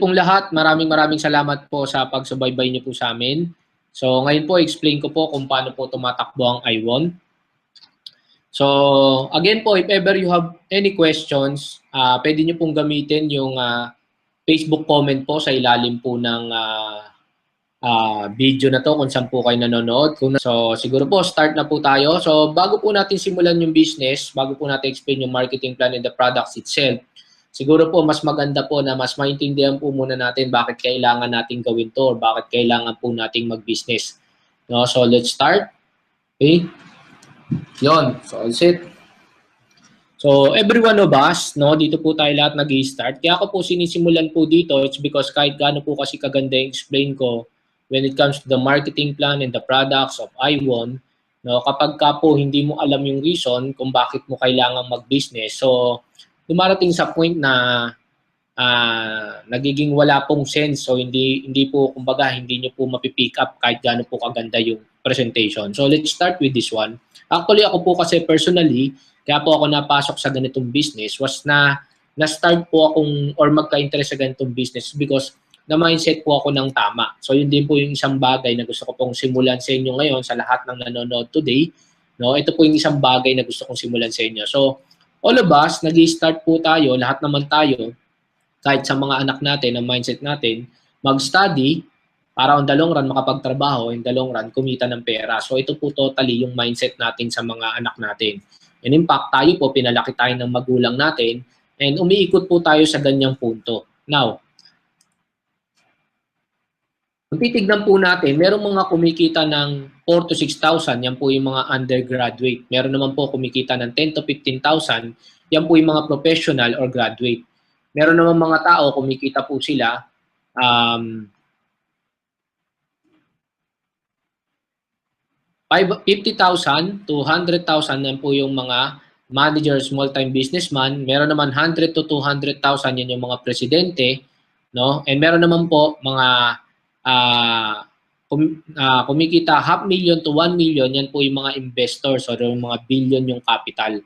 pong lahat, maraming salamat po sa pagsubaybay niyo po sa amin. So ngayon po, explain ko po kung paano po tumatakbo ang I1. So again po, if ever you have any questions, pwede niyo pong gamitin yung Facebook comment po sa ilalim po ng video na to kung saan po kayo nanonood. So siguro po, start na po tayo. So bago po natin simulan yung business, bago po natin explain yung marketing plan and the products itself, siguro po mas maganda po na mas maintindihan po muna natin bakit kailangan natin gawin to or bakit kailangan po nating mag-business. No? So let's start. Okay? Yon. So all set. So every one of us, no, dito po tayo lahat nag-i-start. Kaya ako po sinisimulan po dito, it's because kahit gaano po kasi kaganda yung explain ko when it comes to the marketing plan and the products of I1, no, kapag ka po hindi mo alam yung reason kung bakit mo kailangan mag-business, so dumarating sa point na nagiging wala pong sense. So hindi po, kumbaga, hindi nyo po mapipick up kahit gaano po kaganda yung presentation. So let's start with this one. Actually, ako po kasi personally, kaya po ako napasok sa ganitong business was na-start po akong or magka-interest sa ganitong business because na-mindset po ako ng tama. So yun din po yung isang bagay na gusto ko pong simulan sa inyo ngayon sa lahat ng nanonood today. No, ito po yung isang bagay na gusto kong simulan sa inyo. So all of us, nag-i-start po tayo, lahat naman tayo, kahit sa mga anak natin, ang mindset natin, mag-study para on the long run makapagtrabaho, in the long run kumita ng pera. So ito po totally yung mindset natin sa mga anak natin. And in fact, tayo po, pinalaki tayo ng magulang natin and umiikot po tayo sa ganyang punto. Now, kung titignan po natin, merong mga kumikita ng 4 to 6,000, yan po yung mga undergraduate. Meron naman po kumikita ng 10 to 15,000, yan po yung mga professional or graduate. Meron naman mga tao, kumikita po sila 50,000 to 100,000, yan po yung mga managers, small-time businessman. Meron naman 100 to 200,000, yan yung mga presidente. No? And meron naman po mga kumikita 500,000 to 1 million, yan po yung mga investors or yung mga billion yung capital.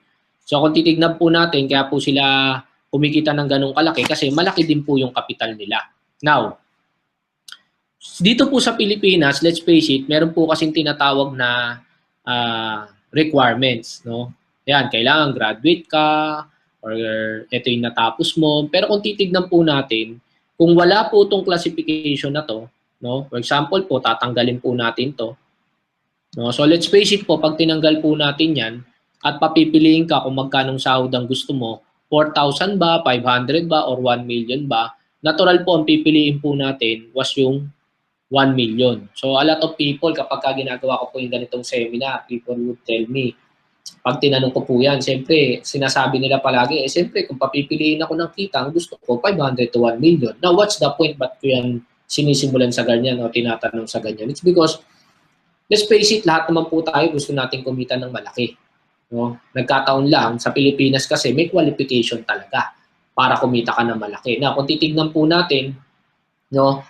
So kung titignan po natin, kaya po sila kumikita ng ganong kalaki kasi malaki din po yung capital nila. Now, dito po sa Pilipinas, let's face it, meron po kasing tinatawag na requirements, no? Yan, kailangan graduate ka or ito yung natapos mo. Pero kung titignan po natin, kung wala po itong classification na to, no? For example po, tatanggalin po natin to. No? So let's face it po, pag tinanggal po natin yan at papipiliin ka kung magkanong sahod ang gusto mo, 4,000 ba, 500 ba, or 1 million ba, natural po ang pipiliin po natin was yung 1 million. So a lot of people, kapag ginagawa ko po yung ganitong seminar, people would tell me, pag tinanong ko po yan, siyempre, sinasabi nila palagi, siyempre, kung papipiliin ako ng kita, ang gusto ko, 500 to 1 million. Now, what's the point? Ba't ko yan sinisimulan sa ganyan o tinatanong sa ganyan? It's because, let's face it, lahat naman po tayo gusto natin kumita ng malaki. No? Nagkataon lang, sa Pilipinas kasi may qualification talaga para kumita ka ng malaki. Now, kung titignan po natin, no,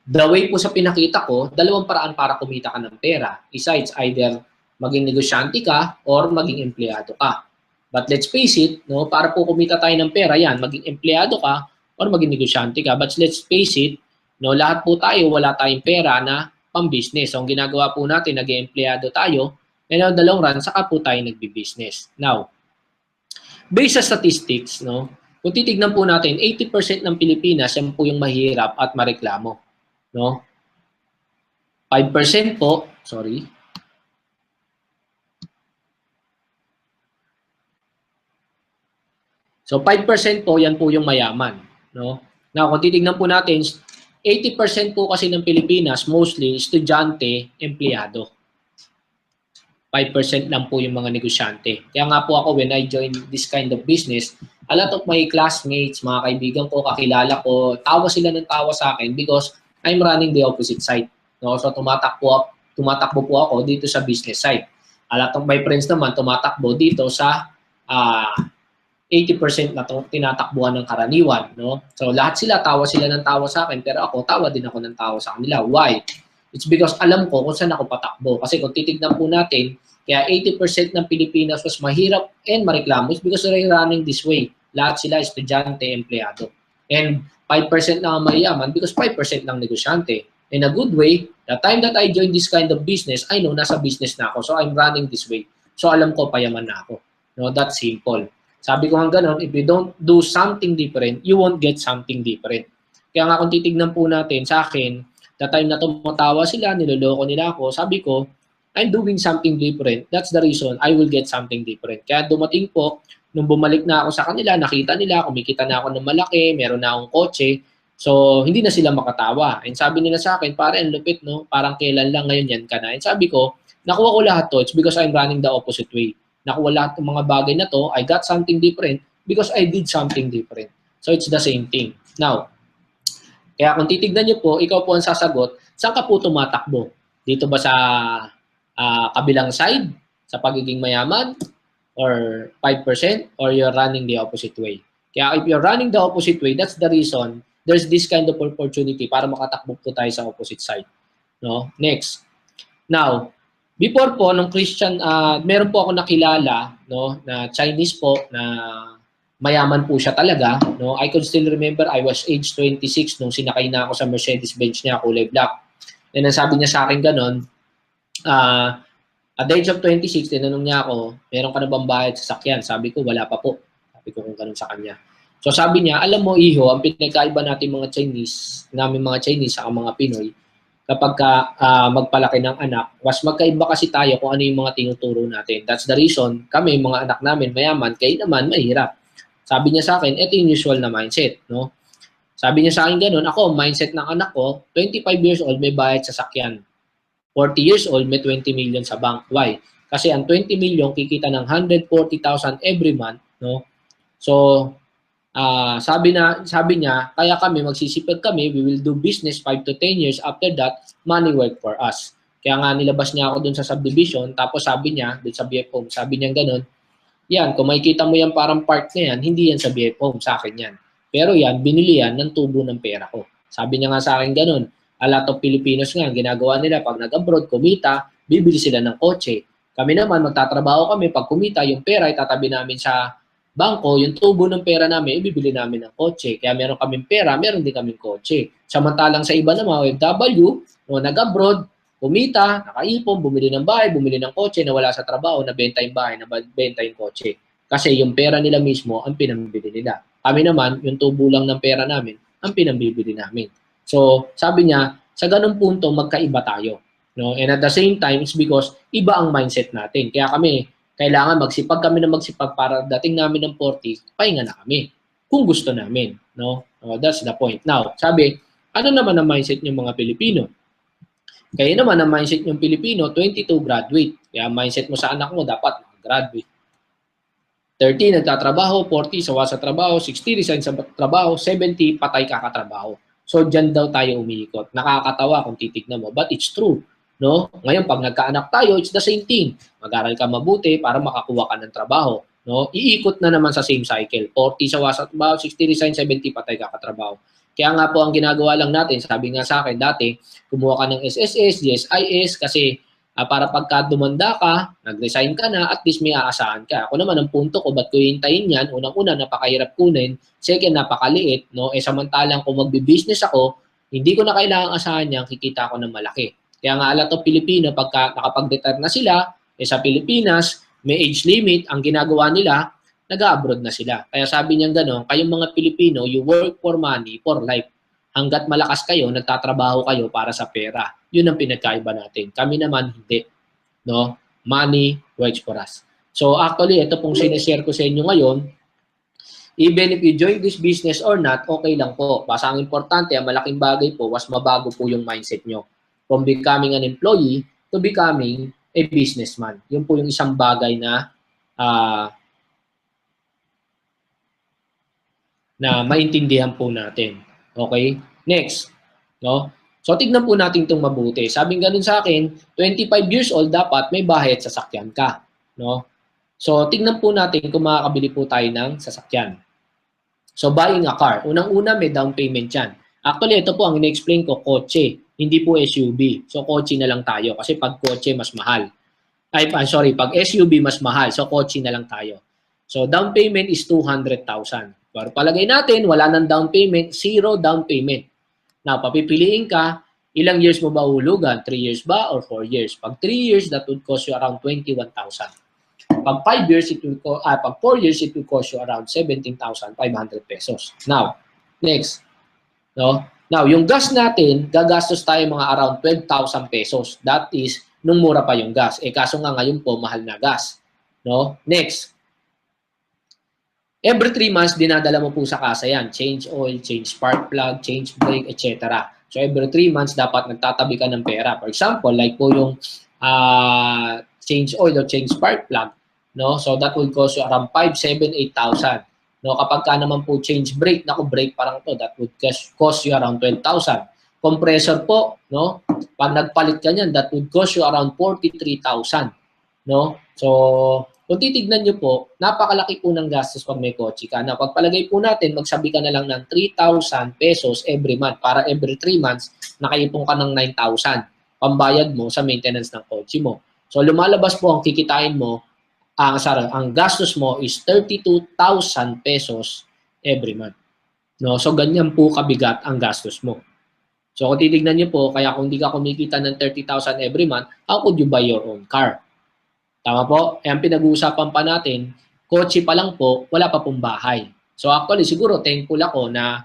the way po sa pinakita ko, dalawang paraan para kumita ka ng pera. Isa, it's either maging negosyante ka or maging empleyado ka. But let's face it, no, para po kumita tayo ng pera, yan, maging empleyado ka or maging negosyante ka. But let's face it, no, lahat po tayo, wala tayong pera na pang-business. So, ang ginagawa po natin, nag-empleyado tayo, and on the long run, saka po tayo nagbi-business. Now, based sa statistics, no, kung titignan po natin, 80% ng Pilipinas, yan po yung mahirap at mareklamo. No? 5% po, sorry. So 5% po, yan po yung mayaman, no? Now, kung titignan po natin, 80% po kasi ng Pilipinas, mostly estudyante, empleyado. 5% lang po yung mga negosyante. Kaya nga po ako, when I joined this kind of business, a lot of my classmates, mga kaibigan ko, kakilala ko, tawa sila ng tawa sa akin because I'm running the opposite side. No? So tumatakbo po ako dito sa business side. A lot of my friends naman tumatakbo dito sa 80% na tinatakbuhan ng karaniwan. No? So lahat tawa sila ng tawa sa akin, pero ako, tawa din ako ng tawa sa kanila. Why? It's because alam ko kung saan ako patakbo. Kasi kung titignan po natin, kaya 80% ng Pilipinas was mahirap and mareklamo is because they're running this way. Lahat sila estudyante, empleyado. And 5% lang ang mayayaman because 5% lang negosyante. In a good way, the time that I join this kind of business, I know nasa business na ako. So I'm running this way. So alam ko payaman na ako. No, that's simple. Sabi ko nga ganun, if you don't do something different, you won't get something different. Kaya nga kung titignan po natin sa akin, the time na tumatawa sila, niloloko nila ako, sabi ko, I'm doing something different. That's the reason I will get something different. Kaya dumating po, nung bumalik na ako sa kanila, nakita nila, kumikita na ako ng malaki, meron na akong kotse, so hindi na sila makatawa. And sabi nila sa akin, pare, ang lupit, no? Parang kailan lang ngayon yan ka na. And sabi ko, nakuha ko lahat to, it's because I'm running the opposite way. Nakuha lahat ng mga bagay na to, I got something different because I did something different. So it's the same thing. Now, kaya kung titignan niyo po, ikaw po ang sasagot, saan ka po tumatakbo? Dito ba sa kabilang side, sa pagiging mayaman, or 5%, or you're running the opposite way? Kaya if you're running the opposite way, that's the reason there's this kind of opportunity para makatakbo po tayo sa opposite side. No? Next. Now, before po, nung Christian, meron po ako nakilala, no, na Chinese po, na mayaman po siya talaga. No? I could still remember, I was age 26 nung sinakay na ako sa Mercedes-Benz niya, kulay black. And then sabi niya sa akin ganon, at the age of 26, tinanong niya ako, meron ka na bang bayad sa sakyan? Sabi ko, wala pa po. Sabi ko kung ganon sa kanya. So sabi niya, alam mo iho, ang pinagkaiba natin mga Chinese, namin mga Chinese sa mga Pinoy, kapag magpalaki ng anak, mas magkaiba kasi tayo kung ano yung mga tinuturo natin. That's the reason, kami, mga anak namin, mayaman, kayo naman, mahirap. Sabi niya sa akin, ito yung usual na mindset. No? Sabi niya sa akin ganun, ako, mindset ng anak ko, 25 years old, may bayad sa sakyan. 40 years old, may 20 million sa bank. Why? Kasi ang 20 million, kikita ng 140,000 every month. No? So, sabi niya, kaya kami, magsisipag kami, we will do business 5 to 10 years. After that, money work for us. Kaya nga nilabas niya ako dun sa subdivision, tapos sabi niya, dun sa BF Home, sabi niya ganun, yan, kung makikita mo yan parang part na yan, hindi yan sa BF Home, sa akin yan. Pero yan, binili yan ng tubo ng pera ko. Sabi niya nga sa akin ganun, a lot of Filipinos nga, ginagawa nila, pag nag-abroad, kumita, bibili sila ng kotse. Kami naman, magtatrabaho kami, pag kumita, yung pera itatabi namin sa bangko, yung tubo ng pera namin, ibibili namin ng kotse. Kaya meron kaming pera, meron din kaming kotse. Samantalang sa iba naman, OFW, no, nag-abroad, kumita, nakaipon, bumili ng bahay, bumili ng kotse, nawala sa trabaho, nabenta yung bahay, nabenta yung kotse. Kasi yung pera nila mismo, ang pinambili nila. Kami naman, yung tubo lang ng pera namin, ang pinambibili namin. So, sabi niya, sa ganung punto, magkaiba tayo. No? And at the same time, it's because iba ang mindset natin. Kaya kami, kailangan magsipag kami na magsipag para dating namin ng 40, pahinga na kami. Kung gusto namin. No? That's the point. Now, sabi, ano naman ang mindset ng mga Pilipino? Kaya naman ang mindset ng Pilipino, 22 graduate. Kaya mindset mo sa anak mo, dapat graduate. 30, nagtatrabaho. 40, sawa sa trabaho. 60, resign sa trabaho. 70, patay kakatrabaho. So, dyan daw tayo umiikot. Nakakatawa kung titignan mo. But it's true. No? Ngayon, pag nagkaanak tayo, it's the same thing. Mag-aral ka mabuti para makakuha ka ng trabaho. No? Iikot na naman sa same cycle. 40 sawa sa trabaho, 60 resign, 70 patay ka katrabaho. Kaya nga po ang ginagawa lang natin, sabi nga sa akin dati, kumuha ka ng SSS, GSIS, kasi para pagka dumanda ka, nag-resign ka na, at least may aasahan ka. Ako naman, ang punto ko, ba't ko hintayin yan? Unang-una, napakahirap kunin. Second, napakaliit. No? Samantalang kung magbi-business ako, hindi ko na kailangang asahan yan, kikita ako ng malaki. Kaya nga, a lot of Pilipino, pagka nakapag-retire na sila, sa Pilipinas, may age limit, ang ginagawa nila, nag-abroad na sila. Kaya sabi niya gano'n, kayong mga Pilipino, you work for money, for life. Hanggat malakas kayo, nagtatrabaho kayo para sa pera. Yun ang pinagkaiba natin. Kami naman, hindi. No? Money works for us. So actually, ito pong sinishare ko sa inyo ngayon, even if you join this business or not, okay lang po. Basta ang importante, ang malaking bagay po, was mabago po yung mindset nyo. From becoming an employee to becoming a businessman. Yun po yung isang bagay na maintindihan po natin. Okay? Next. No? So, tignan po natin itong mabuti. Sabing ganun sa akin, 25 years old, dapat may bahay at sasakyan ka. No? So, tignan po natin kung makakabili po tayo ng sasakyan. So, buying a car. Unang-una, may down payment yan. Actually, ito po ang in-explain ko, kotse. Hindi po SUV. So, kotse na lang tayo. Kasi pag kotse, mas mahal. Pag SUV, mas mahal. So, kotse na lang tayo. So, down payment is 200,000. Pero palagay natin, wala nang down payment, zero down payment. Now, papipiliin ka, ilang years mo ba uhulugan? 3 years ba or 4 years? Pag 3 years, that would cost you around 21,000. Pag 5 years, pag 4 years, it will cost you around 17,500 pesos. Now, next. No? Now, yung gas natin, gagastos tayo mga around 12,000 pesos. That is, nung mura pa yung gas. Kaso nga ngayon po, mahal na gas. No? Next. Every 3 months, dinadala mo po sa kasa yan. Change oil, change spark plug, change brake, etc. So, every 3 months, dapat nagtatabi ka ng pera. For example, like po yung change oil or change spark plug. No? So, that will cost you around 5, 7, 8,000. No? Kapag ka naman po change brake, naku, brake parang to, that would cost you around 12,000. Compressor po, no? Pag nagpalit ka niyan, that would cost you around 43,000. No? So, kung titignan nyo po, napakalaki po ng gastos pag may kotse ka. Na pagpalagay po natin, magsabi ka na lang ng 3,000 pesos every month para every 3 months, nakaipon ka ng 9,000 pambayad mo sa maintenance ng kotse mo. So, lumalabas po ang kikitain mo, ang gastos mo is 32,000 pesos every month. No? So, ganyan po kabigat ang gastos mo. So, kung titignan nyo po, kaya kung hindi ka kumikita ng 30,000 every month, how could you buy your own car? Tama po? Ang pinag-uusapan pa natin, kotse pa lang po, wala pa pong bahay. So actually, siguro thankful ako na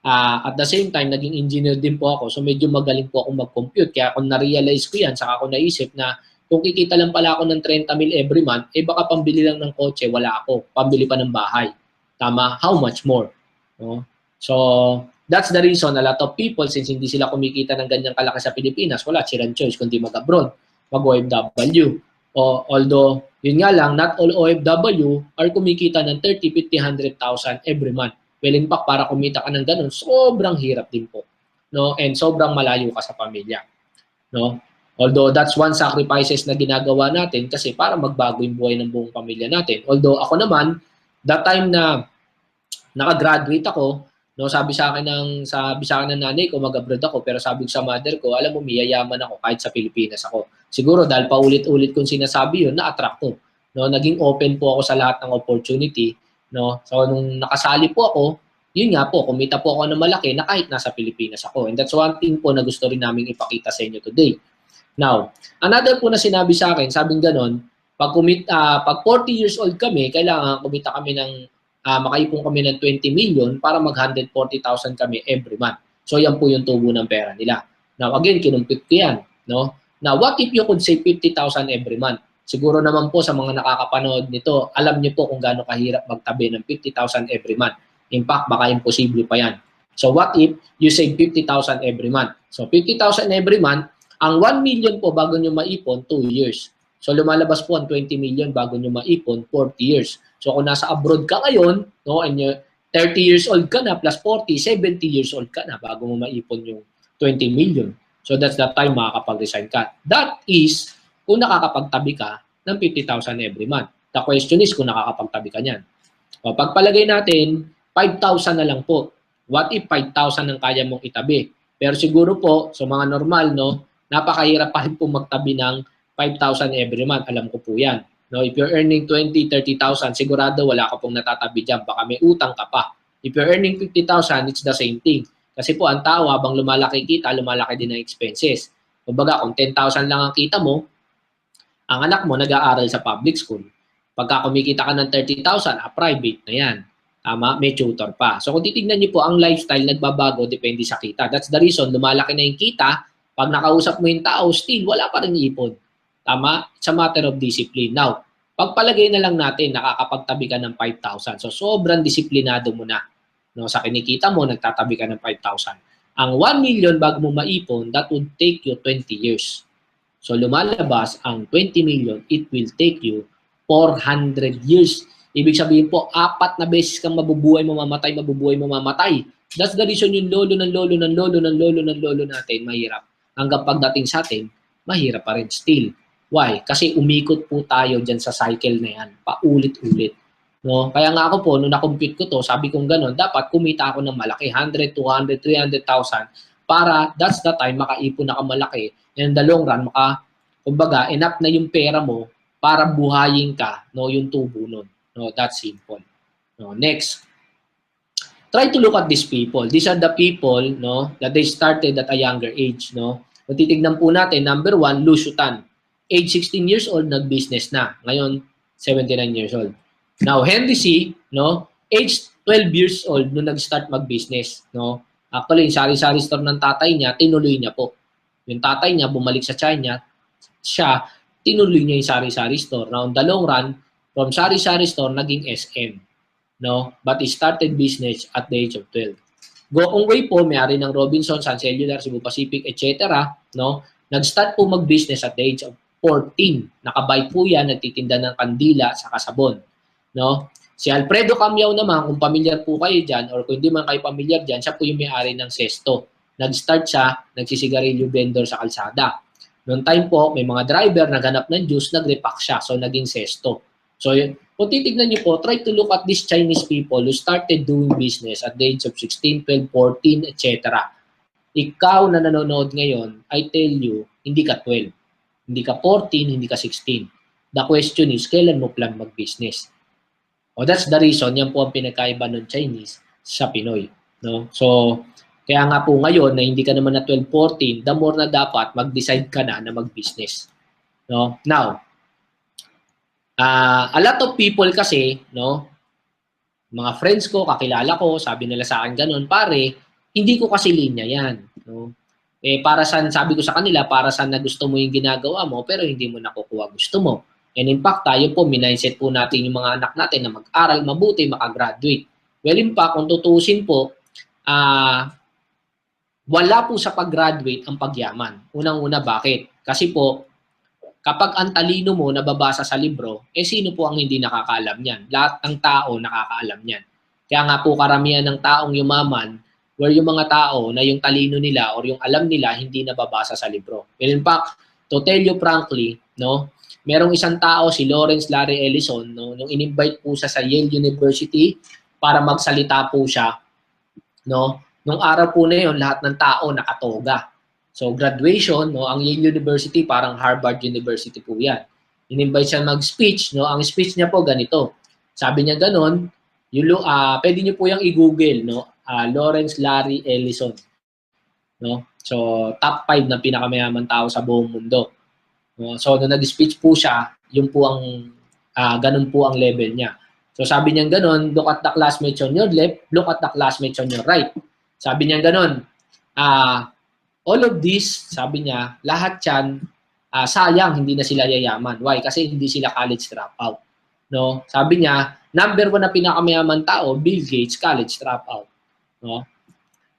at the same time, naging engineer din po ako. So medyo magaling po ako mag-compute. Kaya kung na-realize ko yan, saka ako naisip na kung kikita lang pala ako ng 30 mil every month, baka pambili lang ng kotse, wala ako. Pambili pa ng bahay. Tama? How much more? No? So, that's the reason a lot of people, since hindi sila kumikita ng ganyang kalaki sa Pilipinas, wala silang choice kundi mag-abroad, mag-OFW. Although, yun nga lang, not all OFW are kumikita ng 30, 50, 100,000 every month. Well, in fact, para kumita ka ng ganun, sobrang hirap din po. No? And sobrang malayo ka sa pamilya. No? Although, that's one sacrifices na ginagawa natin kasi para magbago yung buhay ng buong pamilya natin. Although, ako naman, that time na nakagraduate ako, no, sabi sa akin ng nanay ko, mag-abroad ako, pero sabi ko sa mother ko, alam mo, miyayaman ako kahit sa Pilipinas ako. Siguro dahil paulit-ulit kong sinasabi yun, na-attract ko. No, naging open po ako sa lahat ng opportunity, no. So nung nakasali po ako, yun nga po, kumita po ako ng malaki na kahit nasa Pilipinas ako. And that's one thing po na gusto rin namin ipakita sa inyo today. Now, another po na sinabi sa akin, sabing ganon, pag 40 years old kami, kailangan kumita kami ng makaipon kami ng 20 million para mag-140,000 kami every month. So, yan po yung tubo ng pera nila. Now, again, kinumpit ko yan. No? Now, what if you could save 50,000 every month? Siguro naman po sa mga nakakapanood nito, alam niyo po kung gaano kahirap magtabi ng 50,000 every month. In fact, baka imposible pa yan. So, what if you save 50,000 every month? So, 50,000 every month, ang 1 million po bago nyo maipon, 2 years. So, lumalabas po ang 20 million bago nyo maipon, 40 years. So, kung nasa abroad ka ngayon, no, and 30 years old ka na, plus 40, 70 years old ka na bago mo maipon yung 20 million. So, that's the time makakapag-resign ka. That is, kung nakakapagtabi ka ng 50,000 every month. The question is kung nakakapagtabi ka niyan. O, pagpalagay natin, 5,000 na lang po. What if 5,000 ang kaya mong itabi? Pero siguro po, sa mga normal, no, napakahirap pa rin po magtabi ng 5,000 every month. Alam ko po yan. No, if you're earning 20, 30,000, sigurado wala ka pong natatabi dyan. Baka may utang ka pa. If you're earning 50,000, it's the same thing. Kasi po, ang tao, habang lumalaki kita, lumalaki din ang expenses. Kumbaga, kung 10,000 lang ang kita mo, ang anak mo nag-aaral sa public school. Pagka kumikita ka ng 30,000, private na yan. Tama? May tutor pa. So, kung titignan niyo po, ang lifestyle nagbabago, depende sa kita. That's the reason, lumalaki na yung kita, pag nakausap mo yung tao, still, wala pa rin ipon. Tama? It's a matter of discipline. Now, pagpalagay na lang natin, nakakapagtabi ka ng 5,000. So, sobrang disiplinado mo na. No, sa kinikita mo, nagtatabi ka ng 5,000. Ang 1 million bago mo maipon, that would take you 20 years. So, lumalabas ang 20 million, it will take you 400 years. Ibig sabihin po, 4 na beses kang mabubuhay, mamamatay. That's the reason yung lolo natin, mahirap. Hanggang pagdating sa atin, mahirap pa rin still. Why? Kasi umikot po tayo dyan sa cycle na yan, paulit-ulit. No? Kaya nga ako po, nung na-compute ko to, sabi kong gano'n, dapat kumita ako ng malaki, 100, 200, 300,000, para that's the time makaipon na ka malaki. And in the long run, kumbaga, enough na yung pera mo para buhayin ka, no, yung tubo nun. No, that's simple. No, next. try to look at these people. These are the people, no, that they started at a younger age, no. Kung titignan po natin, number 1, Lu Xutang. Age 16 years old, nag-business na. Ngayon, 79 years old. Now, Henry C, no, age 12 years old nung nag-start mag-business, no. Actually, yung sari-sari store ng tatay niya, tinuloy niya po. Yung tatay niya, bumalik sa China, siya, tinuloy niya yung sari-sari store. Now, on the long run, from sari-sari store, naging SM. No? But he started business at the age of 12. Gokong Wei po, may-ari ng Robinson, Sun Cellular, Cebu Pacific, etc. No? Nag-start po mag-business at the age of 14. Nakabike po yan, nagtitinda ng kandila sa kasabon. No? Si Alfredo Camiao naman, kung pamilyar po kayo dyan, or kung hindi man kayo pamilyar dyan, siya po yung may-ari ng Sesto. Nag-start siya, nagsisigarilyo vendor sa kalsada. Noong time po, may mga driver, naghanap ng juice, nag-repack siya. So, naging Sesto. So, kung titignan niyo po, try to look at these Chinese people who started doing business at the age of 16, 12, 14, etc. Ikaw na nanonood ngayon, I tell you, hindi ka 12. Hindi ka 14, hindi ka 16. The question is, kailan mo plan mag-business? Oh, that's the reason, yan po ang pinagkaiba ng Chinese sa Pinoy. No? So, kaya nga po ngayon na hindi ka naman na 12, 14, the more na dapat mag-decide ka na mag-business. No? Now, a lot of people kasi, no, mga friends ko, kakilala ko, sabi nila sa akin ganun, pare, hindi ko kasi linya yan. No? Eh, para saan, sabi ko sa kanila, para saan na gusto mo yung ginagawa mo, pero hindi mo nakukuha gusto mo. And in fact, tayo po, mindset po natin yung mga anak natin na mag-aral mabuti, makagraduate. Well, in fact, kung tutusin po, wala po sa pag-graduate ang pagyaman. Unang-una, bakit? Kasi po, kapag ang talino mo nababasa sa libro, eh sino po ang hindi nakakaalam niyan? Lahat ng tao nakakaalam niyan. Kaya nga po karamihan ng taong yumaman, where yung mga tao na yung talino nila or yung alam nila hindi nababasa sa libro. Well, in fact, to tell you frankly, no, merong isang tao, si Lawrence Larry Ellison, no, nung in-invite po siya sa Yale University para magsalita po siya, no, nung araw po na yun, lahat ng tao nakatoga. So, graduation, no, ang Yale University, parang Harvard University po yan. In-invite siya mag-speech, no, ang speech niya po ganito. Sabi niya ganon, pwede niyo po yung i-google, no, Lawrence Larry Ellison. No? So, top 5 na pinakamayaman tao sa buong mundo. No? So, nung nag-speech po siya, yun po ang, ganun po ang level niya. So, sabi niya ganon, look at the classmates on your left, look at the classmates on your right. Sabi niya ganon, all of this, sabi niya, lahat yan, sayang, hindi na sila yayaman. Why? Kasi hindi sila college dropout. No? Sabi niya, number 1 na pinakamayaman tao, Bill Gates, college dropout. No?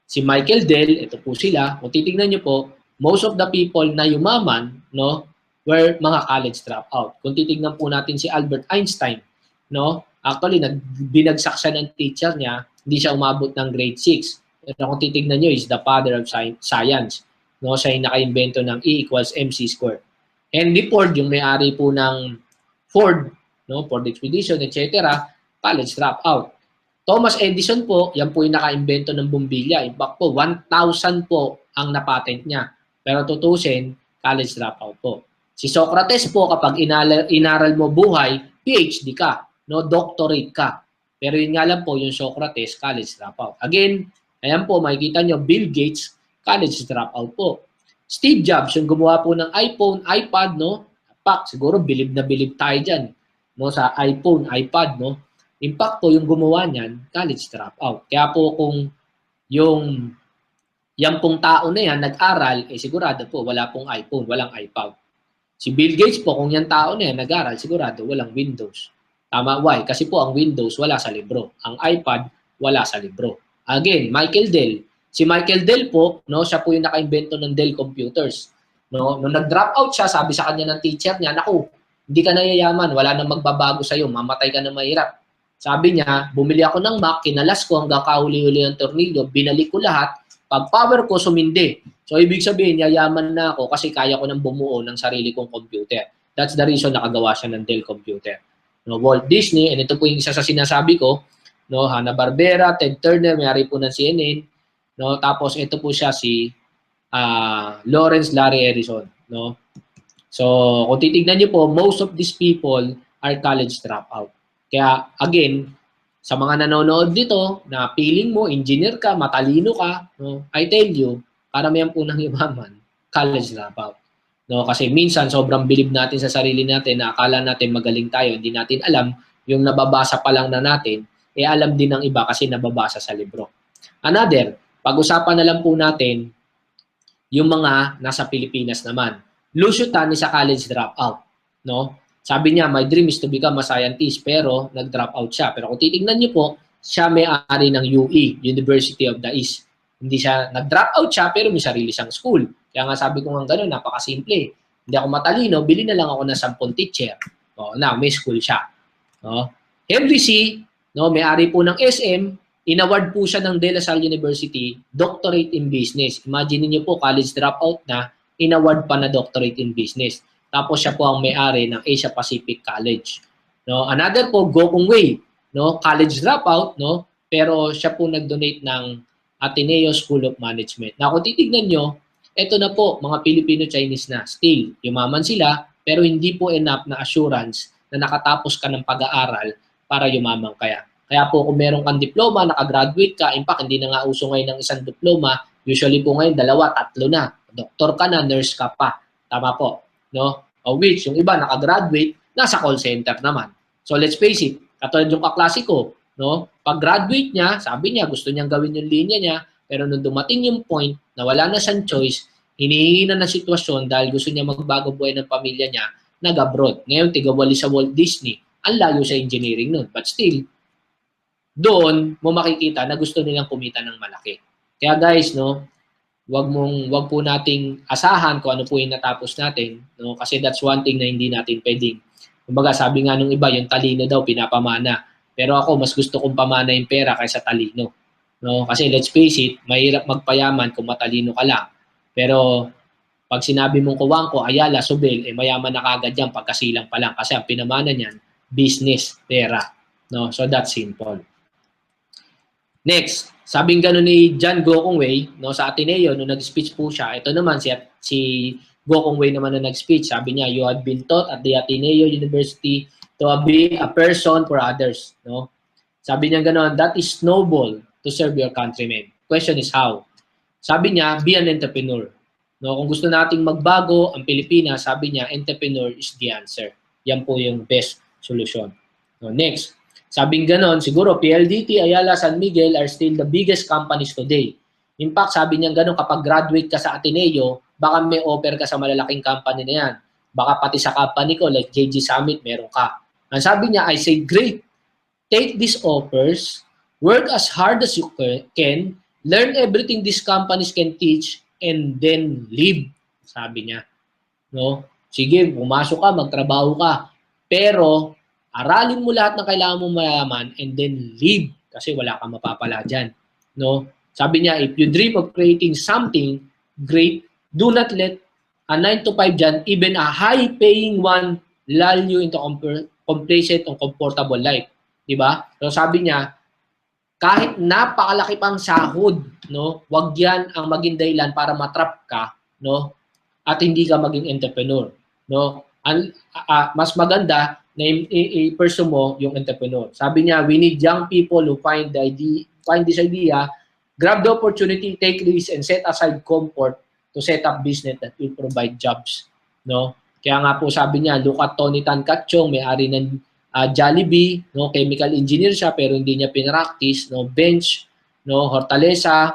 Si Michael Dell, ito po sila. Kung titignan niyo po, most of the people na yumaman, no, were mga college dropout. Kung titignan po natin si Albert Einstein, no, actually, binagsak siya ng teacher niya, hindi siya umabot ng grade 6. Pero kung titignan nyo, is the father of science. No? Siya yung naka-invento ng E equals MC squared. Henry Ford, yung may-ari po ng Ford, no? Ford Expedition, etc., college dropout. Thomas Edison po, yan po yung naka-invento ng bombilya. In fact po, 1,000 po ang napatent niya. Pero tutusin, college dropout po. Si Socrates po, kapag inaral mo buhay, PhD ka, no? Doctorate ka. Pero yun nga lang po, yung Socrates, college dropout. Again, ayan po, makikita nyo, Bill Gates, college dropout po. Steve Jobs, yung gumawa po ng iPhone, iPad, no? Pak, siguro bilib na bilib tayo dyan, no? Sa iPhone, iPad, no? In fact po, yung gumawa niyan, college dropout. Kaya po kung yung yan pong tao na yan nag-aral, eh sigurado po, wala pong iPhone, walang iPad. Si Bill Gates po, kung yan tao na yan nag-aral, sigurado walang Windows. Tama, why? Kasi po ang Windows wala sa libro. Ang iPad wala sa libro. Again, Michael Dell. Si Michael Dell po, no, siya po yung naka-invento ng Dell computers. No, nung nag-drop out siya, sabi sa kanya ng teacher niya, naku, hindi ka na yayaman, wala nang magbabago sa iyo, mamatay ka na mahirap. Sabi niya, bumili ako ng Mac, kinalas ko hanggang kahuli-huli ng tornilyo, binalik ko lahat, pag power ko sumindi. So ibig sabihin, yayaman na ako kasi kaya ko nang bumuo ng sarili kong computer. That's the reason nakagawa siya ng Dell computer. No, Walt Disney, and ito po yung isa sa sinasabi ko, no, Hanna-Barbera, Ted Turner, may-ari po ng CNN, no, tapos ito po siya si Lawrence Larry Ellison, no. So, kung titignan niyo po, most of these people are college dropout. Kaya again, Sa mga nanonood dito, na feeling mo, engineer ka, matalino ka, no? I tell you, karamihan po ng yumaman, college dropout. No? Kasi minsan, sobrang bilib natin sa sarili natin na akala natin magaling tayo, hindi natin alam, yung nababasa pa lang na natin, alam din ng iba kasi nababasa sa libro. Another, pag-usapan na lang po natin yung mga nasa Pilipinas naman. Lusyutan is a college dropout. No? Sabi niya, my dream is to become a scientist, pero nag-drop out siya. Pero kung titignan niyo po, siya may-ari ng UE, University of the East. Hindi siya, nag-drop out siya, pero may sarili siyang school. Kaya nga sabi ko nga gano'n, napakasimple. Hindi ako matalino, bili na lang ako ng 10 teacher. O, now, may school siya. No? MVC, no, may-ari po ng SM, inaward po siya ng De La Salle University, doctorate in business. Imagine niyo po, college dropout na, inaward pa na doctorate in business. Tapos siya po ang may-ari ng Asia Pacific College. No, another po, Go Kung Wei, no, college dropout, no, pero siya po nag-donate ng Ateneo School of Management. Na kung titignan nyo, eto na po, mga Filipino-Chinese na. Still, yumaman sila, pero hindi po enough na assurance na nakatapos ka ng pag-aaral para yumaman kaya. Kaya po kung meron kang diploma, nakagraduate ka, in fact, hindi na nga uso ngayon ng isang diploma, usually po ngayon, 2, 3 na. Doktor ka na, nurse ka pa. Tama po. No? Of which, yung iba nakagraduate, nasa call center naman. So let's face it, katulad yung kaklase ko, no? Pag graduate niya, sabi niya, gusto niyang gawin yung linya niya, pero nung dumating yung point na wala na siyang choice, hinihingi na ng sitwasyon dahil gusto niya magbago buhay ng pamilya niya, nag-abroad. Ngayon, tigawali sa Walt Disney. Ang layo sa engineering nun. But still, doon mo makikita na gusto nilang kumita ng malaki. Kaya guys, no, wag po nating asahan kung ano po yung natapos natin, no? Kasi that's one thing na hindi natin pwedeng. Kumbaga, sabi nga nung iba, yung talino daw pinapamana. Pero ako, mas gusto kong pamana yung pera kaysa talino. No? Kasi let's face it, mahirap magpayaman kung matalino ka lang. Pero pag sinabi mong Kuwangko, Ayala, Subel, mayaman na kagad yan pagkasilang pa lang. Kasi ang pinamana niyan, business, pera. No? So that's simple. Next, sabing gano'n ni John Go Kung Wei, no, sa Ateneo, nung nag-speech po siya, ito naman si Go Kung Wei naman na nag-speech, sabi niya, you have been taught at the Ateneo University to be a person for others. No? Sabi niya gano'n, that is noble to serve your countrymen. Question is how? Sabi niya, be an entrepreneur. No? Kung gusto nating magbago ang Pilipinas, sabi niya, entrepreneur is the answer. Yan po yung best solution. No, next, sabing ganon, siguro PLDT, Ayala, San Miguel are still the biggest companies today. In fact, sabi niya ganon, kapag graduate ka sa Ateneo, baka may offer ka sa malalaking company na yan. Baka pati sa company ko, like JG Summit, meron ka. Ang sabi niya, I say, great. Take these offers, work as hard as you can, learn everything these companies can teach, and then leave. Sabi niya. No? Sige, pumasok ka, magtrabaho ka. Pero, aralin mo lahat ng kailangan mong mayaman and then leave kasi wala kang mapapala dyan. No? Sabi niya, if you dream of creating something great, do not let a 9 to 5 dyan, even a high-paying one, lull you into complacent or comfortable life. Diba? So sabi niya, kahit napakalaki pang sahod, no, wag yan ang maging dahilan para matrap ka, no, at hindi ka maging entrepreneur. No? Mas maganda na i-pursue mo yung entrepreneur. Sabi niya, we need young people who find this idea, grab the opportunity, take risks, and set aside comfort to set up business that will provide jobs. No? Kaya nga po sabi niya, look at Tony Tan Catchong, may-ari ng Jollibee, no? Chemical engineer siya pero hindi niya pinractice, no? Bench, no? Hortaleza,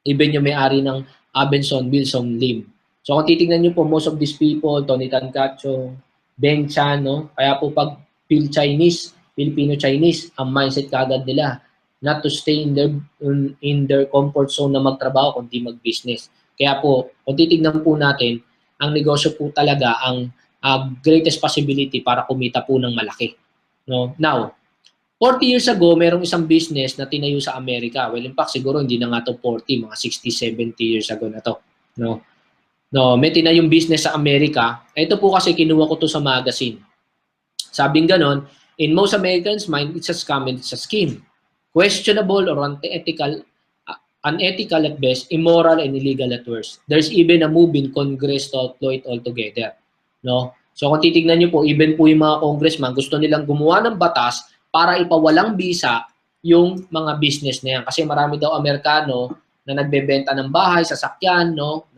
even yung may-ari ng Abenson, Wilson Lim. So kung titingnan niyo po, most of these people, Tony Tan Catchong, Ben Chan, no? Kaya po pag Filipino-Chinese, ang mindset kagad nila, not to stay in their comfort zone na magtrabaho, kundi mag-business. Kaya po, kung titignan po natin, ang negosyo po talaga ang greatest possibility para kumita po ng malaki. No? Now, 40 years ago, merong isang business na tinayo sa Amerika. Well, in fact, siguro hindi na nga to 40, mga 60, 70 years ago na to. No? No, may tinayong business sa Amerika. Ito po kasi kinuha ko to sa magazine. Sabing ganon, in most Americans' mind, it's a scam and it's a scheme. Questionable or unethical at best, immoral and illegal at worst. There's even a move in Congress to outlaw it altogether. No? So kung titignan niyo po, even po yung mga congressman, gusto nilang gumawa ng batas para ipawalang bisa yung mga business na yan. Kasi marami daw Amerikano na nagbebenta ng bahay, sasakyan, no?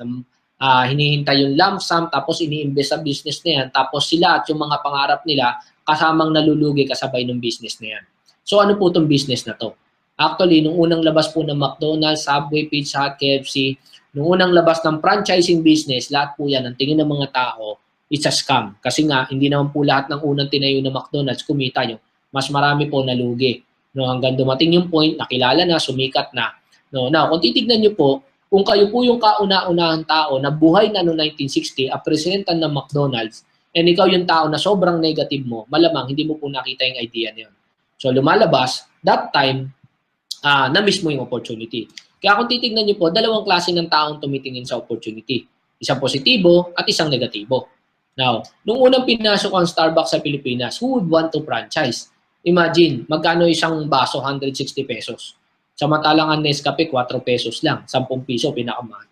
Hinihintay yung lump sum, tapos ini-invest sa business na yan, tapos sila at yung mga pangarap nila kasamang nalulugi kasabay ng business na yan. So ano po itong business na to? Actually, nung unang labas po ng McDonald's, Subway, Pizza Hut, KFC, nung unang labas ng franchising business, lahat po yan, ang tingin ng mga tao, it's a scam. Kasi nga, hindi naman po lahat ng unang tinayo ng McDonald's kumita yung mas marami po nalugi. No, hanggang dumating yung point, nakilala na, sumikat na. No, now, kung titignan nyo po, kung kayo po yung kauna-unahang tao na buhay na noong 1960, representan ng McDonald's, and ikaw yung tao na sobrang negative mo, malamang hindi mo po nakita yung idea na yun. So lumalabas, that time, na-miss mo yung opportunity. Kaya kung titignan nyo po, dalawang klase ng taong tumitingin sa opportunity. Isang positibo at isang negatibo. Now, nung unang pinasok ang Starbucks sa Pilipinas, who would want to franchise? Imagine, magkano isang baso? 160 pesos. Samantalang ang Nescafe, 4 pesos lang. 10 piso, pinakamahal.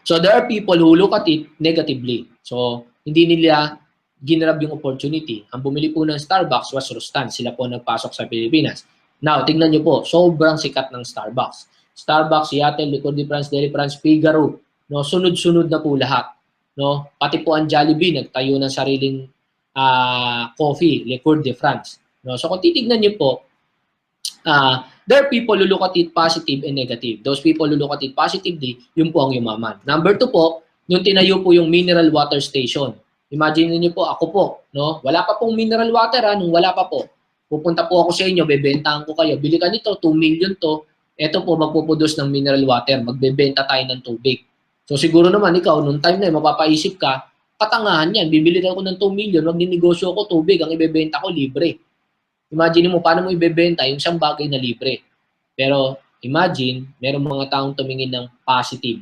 So, there are people who look at it negatively. So, hindi nila ginrab yung opportunity. Ang bumili po ng Starbucks was Rustan. Sila po nagpasok sa Pilipinas. Now, tignan nyo po, sobrang sikat ng Starbucks. Starbucks, Seattle, Liquor de France, Deli France, Figaro. No, sunod-sunod na po lahat. No? Pati po ang Jollibee, nagtayo ng sariling coffee, Liquor de France. No? So, kung titignan nyo po, there are people who look at it positive and negative. Those people who look at it positively, yun po ang yumaman. Number 2 po, yung tinayo po yung mineral water station. Imagine niyo po, ako po, no? Wala pa pong mineral water, nung wala pa po. Pupunta po ako sa inyo, bebentahan ko kayo. Bili ka nito, 2 million to. Ito po, magpuproduce ng mineral water. Magbebenta tayo ng tubig. So siguro naman, ikaw, nung time na yun, mapapaisip ka, katangahan yan. Bibili ako ng 2 million, magninegosyo ko tubig, ang ibebenta ko libre. Imagine mo, paano mo ibebenta yung isang bagay na libre. Pero imagine, merong mga taong tumingin ng positive.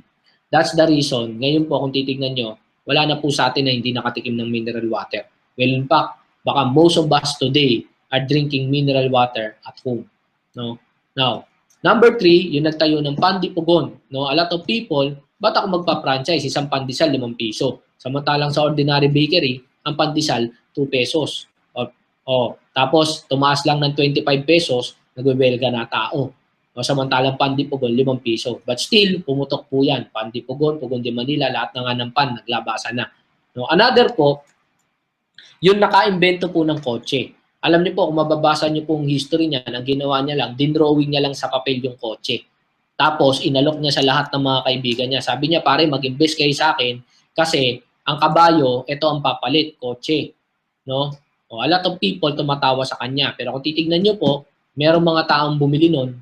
That's the reason. Ngayon po, kung titignan nyo, wala na po sa atin na hindi nakatikim ng mineral water. Well, in fact, baka most of us today are drinking mineral water at home. No? Now, number 3, yung nagtayo ng Pandipugon. No? A lot of people, ba't ako magpa-franchise? Isang pandesal, 5 piso. Samantalang sa ordinary bakery, ang pandesal, 2 pesos. Tapos, tumaas lang ng 25 pesos, nagwewelga na tao. Samantalang Pandipugon, 5 piso. But still, pumutok po yan. Pandipugon, Pugon de Manila, lahat na nga ng pan, naglabasan na. No? Another po, yung naka-invento po ng kotse. Alam niyo po, kung mababasa niyo po yung history niya, ang ginawa niya lang, dinrawing niya lang sa papel yung kotse. Tapos, inalok niya sa lahat ng mga kaibigan niya. Sabi niya, pare, mag-invest kayo sa akin kasi ang kabayo, ito ang papalit, kotse. No? A lot of people tumatawa sa kanya. Pero kung titignan niyo po, merong mga taong bumili nun,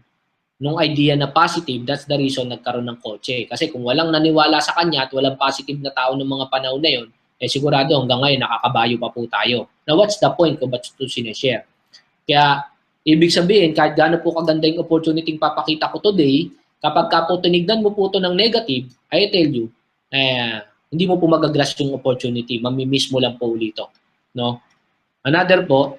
nung idea na positive, that's the reason nagkaroon ng kotse. Kasi kung walang naniwala sa kanya at walang positive na tao ng mga panahon na yun, sigurado hanggang ngayon nakakabayo pa po tayo. Now, what's the point kung ba't ito sinishare? Kaya, ibig sabihin, kahit gaano po kaganda yung opportunity papakita ko today, kapag ka po tinignan mo po ito ng negative, I tell you, hindi mo po magagrasp yung opportunity, mamimiss mo lang po ulito. No? Another po,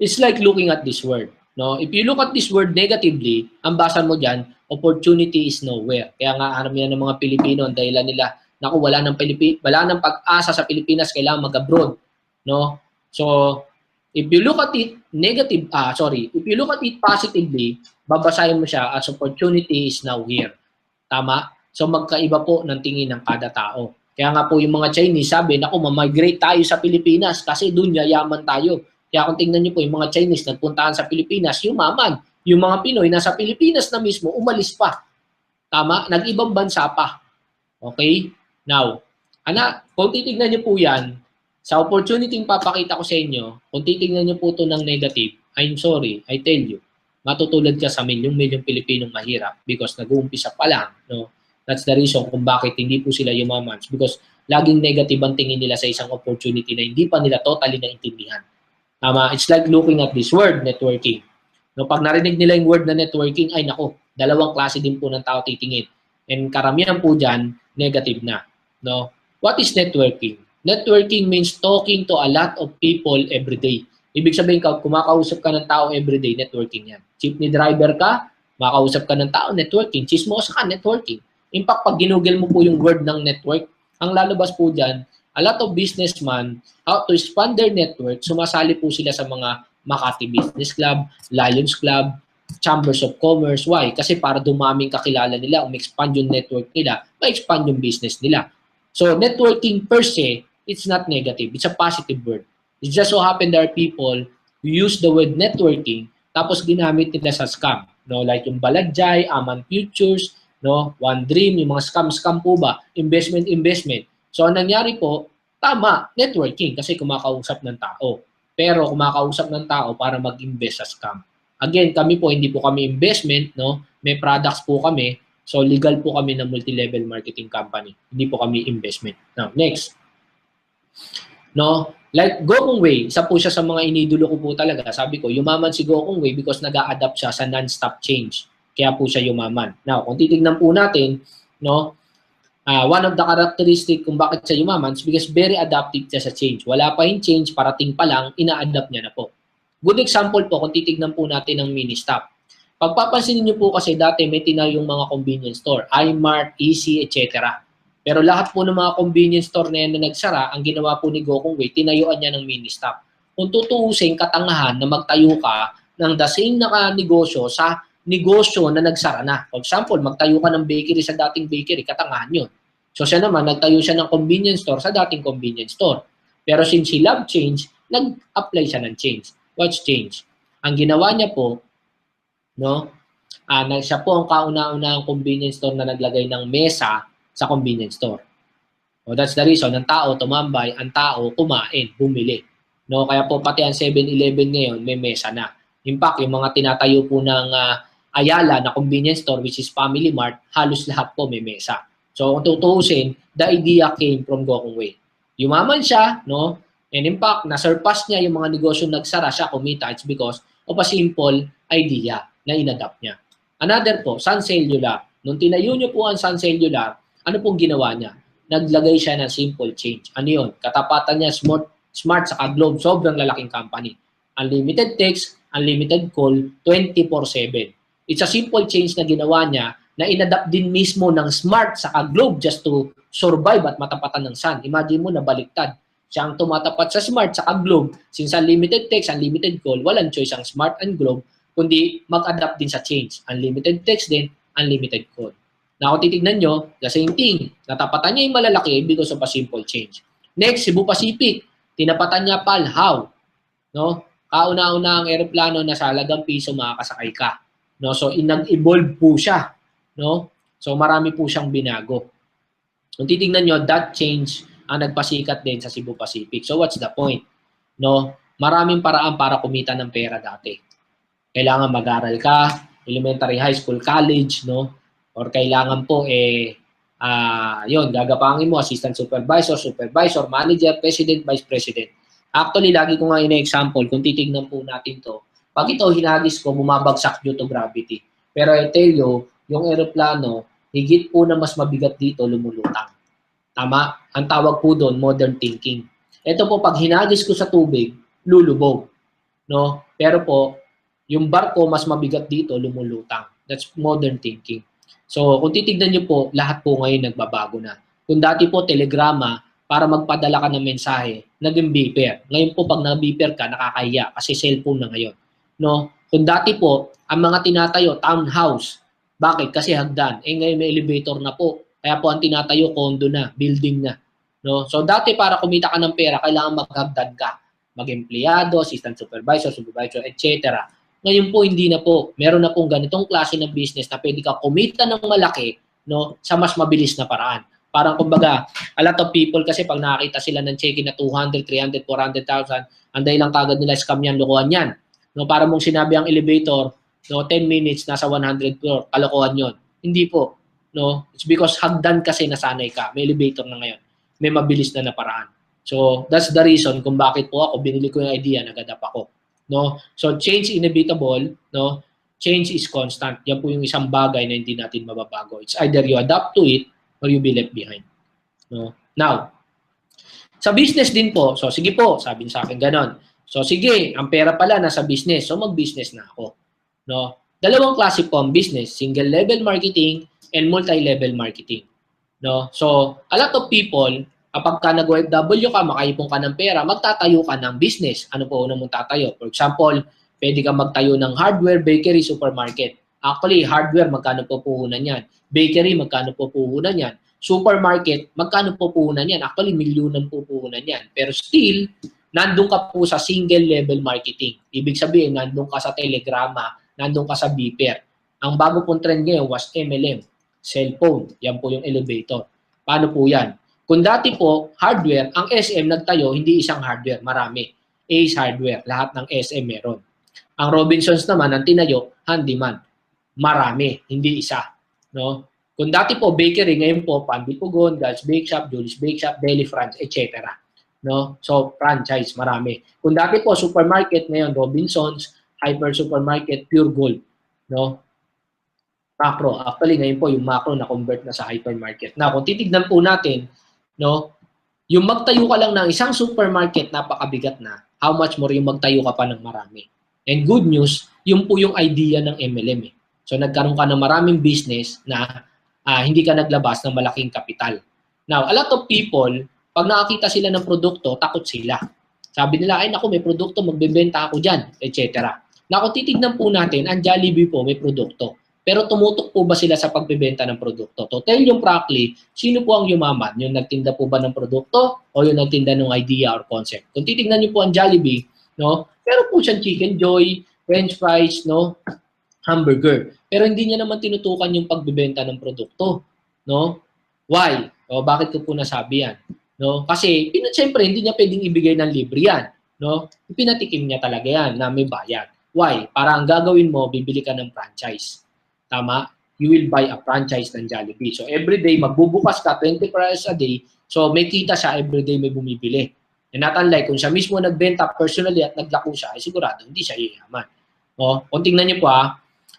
it's like looking at this word. No, if you look at this word negatively, ang basa mo diyan, opportunity is nowhere. Kaya nga aramihan ng mga Pilipino ang dahilan nila, naku, wala nang pag-asa sa Pilipinas, kailangan mag-abroad, no? So, if you look at it if you look at it positively, babasahin mo siya as opportunity is now here. Tama? So, magkaiba po ng tingin ng kada tao. Kaya nga po yung mga Chinese sabi, naku, ma-migrate tayo sa Pilipinas kasi doon yayaman tayo. Kaya kung tingnan niyo po, yung mga Chinese nagpuntahan sa Pilipinas, yumaman. Yung mga Pinoy nasa Pilipinas na mismo, umalis pa. Tama? Nag-ibang bansa pa. Okay? Now, kung titignan niyo po yan, sa opportunity yung papakita ko sa inyo, kung titignan niyo po ito ng negative, I'm sorry, I tell you, matutulad ka sa milyong Pilipinong mahirap because nag-uumpisa pa lang. No? That's the reason kung bakit hindi po sila yumaman. Because laging negative ang tingin nila sa isang opportunity na hindi pa nila totally naintindihan. Tama, it's like looking at this word, networking. No, pag narinig nila yung word na networking, ay nako, dalawang klase din po ng tao titingin. And karamihan po dyan, negative na. No? What is networking? Networking means talking to a lot of people every day. Ibig sabihin, kumakausap ka ng tao every day, networking yan. Jeepney driver ka, makausap ka ng tao, networking. Chismosa ka, networking. In fact, pag ginugel mo po yung word ng network, ang lalabas po dyan, a lot of businessmen, how to expand their network, sumasali po sila sa mga Makati Business Club, Lions Club, Chambers of Commerce. Why? Kasi para dumaming kakilala nila, expand yung network nila, ma-expand yung business nila. So, networking per se, it's not negative. It's a positive word. It just so happen there are people who use the word networking tapos ginamit nila sa scam. No? Like yung Baladjay, Aman Futures, no? One Dream, yung mga scam po ba? Investment. So, ang nangyari po, tama, networking kasi kumakausap ng tao. Pero kumakausap ng tao para mag-invest sa scam. Again, kami po, hindi po kami investment, no? May products po kami. So, legal po kami ng multi-level marketing company. Hindi po kami investment. Now, next. No? Like Gokong Wei, isa po siya sa mga inidolo ko po talaga. Sabi ko, yumaman si Gokong Wei because nag-a-adapt siya sa non-stop change. Kaya po siya yumaman. Now, kung titignan po natin, no, one of the characteristic kung bakit siya yumaman is because very adaptive siya sa change. Wala pa yung change, parating pa lang, ina-adapt niya na po. Good example po, kung titignan po natin ng mini-stop. Pagpapansinin niyo po kasi dati may tinayong mga convenience store, iMart, Easy, etc. Pero lahat po ng mga convenience store na yan na nagsara, ang ginawa po ni Gokong Wei, tinayuan niya ng mini-stop. Kung tutuusin, katangahan na magtayo ka ng the same na negosyo sa negosyo na nagsara na. For example, magtayo ka ng bakery sa dating bakery, katangahan yun. So siya naman, nagtayo siya ng convenience store sa dating convenience store. Pero since he loved change, nag-apply siya ng change. What's change? Ang ginawa niya po, no, siya po ang kauna-unahang convenience store na naglagay ng mesa sa convenience store. So that's the reason, ang tao tumambay, ang tao kumain, bumili. No, kaya po pati ang 7-Eleven ngayon may mesa na. In fact, yung mga tinatayo po ng Ayala na convenience store which is Family Mart, halos lahat po may mesa. So kung tutuusin, the idea came from Gokong Wei. Yumaman siya, no? And in fact, na-surpass niya yung mga negosyo nagsara siya, kumita. It's because of a simple idea na inadapt niya. Another po, Sun Cellular. Nung tinayo niyo po ang Sun Cellular, ano pong ginawa niya? Naglagay siya ng simple change. Ano yun? Katapatan niya Smart saka Globe. Sobrang lalaking company. Unlimited text, unlimited call, 24/7. It's a simple change na ginawa niya na inadapt din mismo ng Smart saka Globe just to survive at matapatan ng Sun. Imagine mo na baliktad. Siya ang tumatapat sa Smart saka Globe. Since unlimited text, unlimited call, walang choice ang Smart and Globe, kundi mag-adapt din sa change. Unlimited text din, unlimited call. Na kung titignan nyo, the same thing. Natapatan niya yung malalaki because of a simple change. Next, Cebu Pacific. Tinapatan niya PAL. How? No? Kauna-una ang aeroplano na sa halagang piso makakasakay ka. No? So, nag-evolve po siya. No? So, marami po siyang binago. Kung titignan nyo, that change ang nagpasikat din sa Cebu Pacific. So, what's the point? No? Maraming paraan para kumita ng pera dati. Kailangan mag-aral ka, elementary, high school, college, no? Or kailangan po, yun, gagapangin mo, assistant supervisor, supervisor, manager, president, vice president. Actually, lagi ko nga ina-example, kung titignan po natin to, pag ito hinagis ko, bumabagsak due to gravity. Pero I tell you, yung aeroplano, higit po na mas mabigat dito, lumulutang. Tama? Ang tawag po doon, modern thinking. Ito po, pag hinagis ko sa tubig, lulubog. No? Pero po, yung barko, mas mabigat dito, lumulutang. That's modern thinking. So, kung titignan nyo po, lahat po ngayon nagbabago na. Kung dati po, telegrama, para magpadala ka ng mensahe, naging beeper. Ngayon po, pag nag-beeper ka, nakakahiya kasi cellphone na ngayon. No? Kung dati po, ang mga tinatayo, townhouse. Bakit? Kasi hagdan. Ngayon may elevator na po. Kaya po ang tinatayo, condo na, building na. No? So, dati para kumita ka ng pera, kailangan maghagdan ka. Mag-empleyado, assistant supervisor, etc. Ngayon po, hindi na po. Meron na pong ganitong klase ng business na pwede ka kumita ng malaki, no, sa mas mabilis na paraan. Parang kumbaga, a lot of people kasi pag nakakita sila ng check-in na 200, 300, 400,000, anday lang kagad nila scam yan, lokohan yan. No, para mong sinabi ang elevator, no, 10 minutes, nasa 100 floor, kalokohan yon. Hindi po. No? It's because hagdan kasi nasanay ka. May elevator na ngayon. May mabilis na paraan. So, that's the reason kung bakit po ako, binili ko yung idea, nag-adapt ako. No? So, change inevitable, no? Change is constant. Yan po yung isang bagay na hindi natin mababago. It's either you adapt to it or you be left behind. No? Now, sa business din po, so sige po, sabi sa akin ganon. So sige, ang pera pala nasa business, so mag-business na ako. No? Dalawang klase po ang business, single level marketing and multi-level marketing. No? So, a lot of people Kapag ka nag-OFW ka, makaipon ka ng pera, magtatayo ka ng business. Ano po una mong tatayo? For example, pwede ka magtayo ng hardware, bakery, supermarket. Actually, hardware, magkano po puhunan yan? Bakery, magkano po puhunan yan? Supermarket, magkano po puhunan yan? Actually, milyonan po puhunan yan. Pero still, nandun ka po sa single level marketing. Ibig sabihin, nandun ka sa Telegrama, nandun ka sa Beeper. Ang bago pong trend ngayon was MLM, cellphone. Yan po yung elevator. Paano po yan? Kung dati po, hardware, ang SM nagtayo, hindi isang hardware, marami. Ace Hardware, lahat ng SM meron. Ang Robinsons naman, ang tinayo, handyman. Marami, hindi isa. No? Kung dati po, bakery, ngayon po, Pandi Pugon, God's Bake Shop, Julie's Bake Shop, Deli France, etc. No? So, franchise, marami. Kung dati po, supermarket, ngayon, Robinsons, Hyper Supermarket, Pure Gold. No? Macro. Actually, ngayon po, yung macro na-convert na sa hypermarket. Na, kung titignan po natin, no, yung magtayo ka lang ng isang supermarket, napakabigat na. How much more yung magtayo ka pa ng marami. And good news, yung po yung idea ng MLM. Eh. So, nagkaroon ka ng maraming business na hindi ka naglabas ng malaking kapital. Now, a lot of people, pag nakakita sila ng produkto, takot sila. Sabi nila, ay naku, may produkto, magbebenta ako dyan, etc. Na kung titignan po natin, ang Jollibee po may produkto. Pero tumutok po ba sila sa pagbebenta ng produkto? To tell you frankly, sino po ang yumaman? Yung nagtinda po ba ng produkto o yung nagtinda ng idea or concept? Kung titignan niyo po ang Jollibee, no? Pero po siyang Chicken Joy, French fries, no? Hamburger. Pero hindi niya naman tinutukan yung pagbebenta ng produkto, no? Why? O bakit ko po nasabi yan? No? Kasi siyempre hindi niya pwedeng ibigay ng libre yan, no? Pinatikim niya talaga yan na may bayad. Why? Para ang gagawin mo, bibili ka ng franchise. Tama? You will buy a franchise ng Jollibee. So every day magbubukas ka 24 hours a day, so may kita siya every day may bumibili. And not unlike kung siya mismo nagbenta personally at naglako siya, ay sigurado hindi siya yayaman. O, kung tingnan niyo po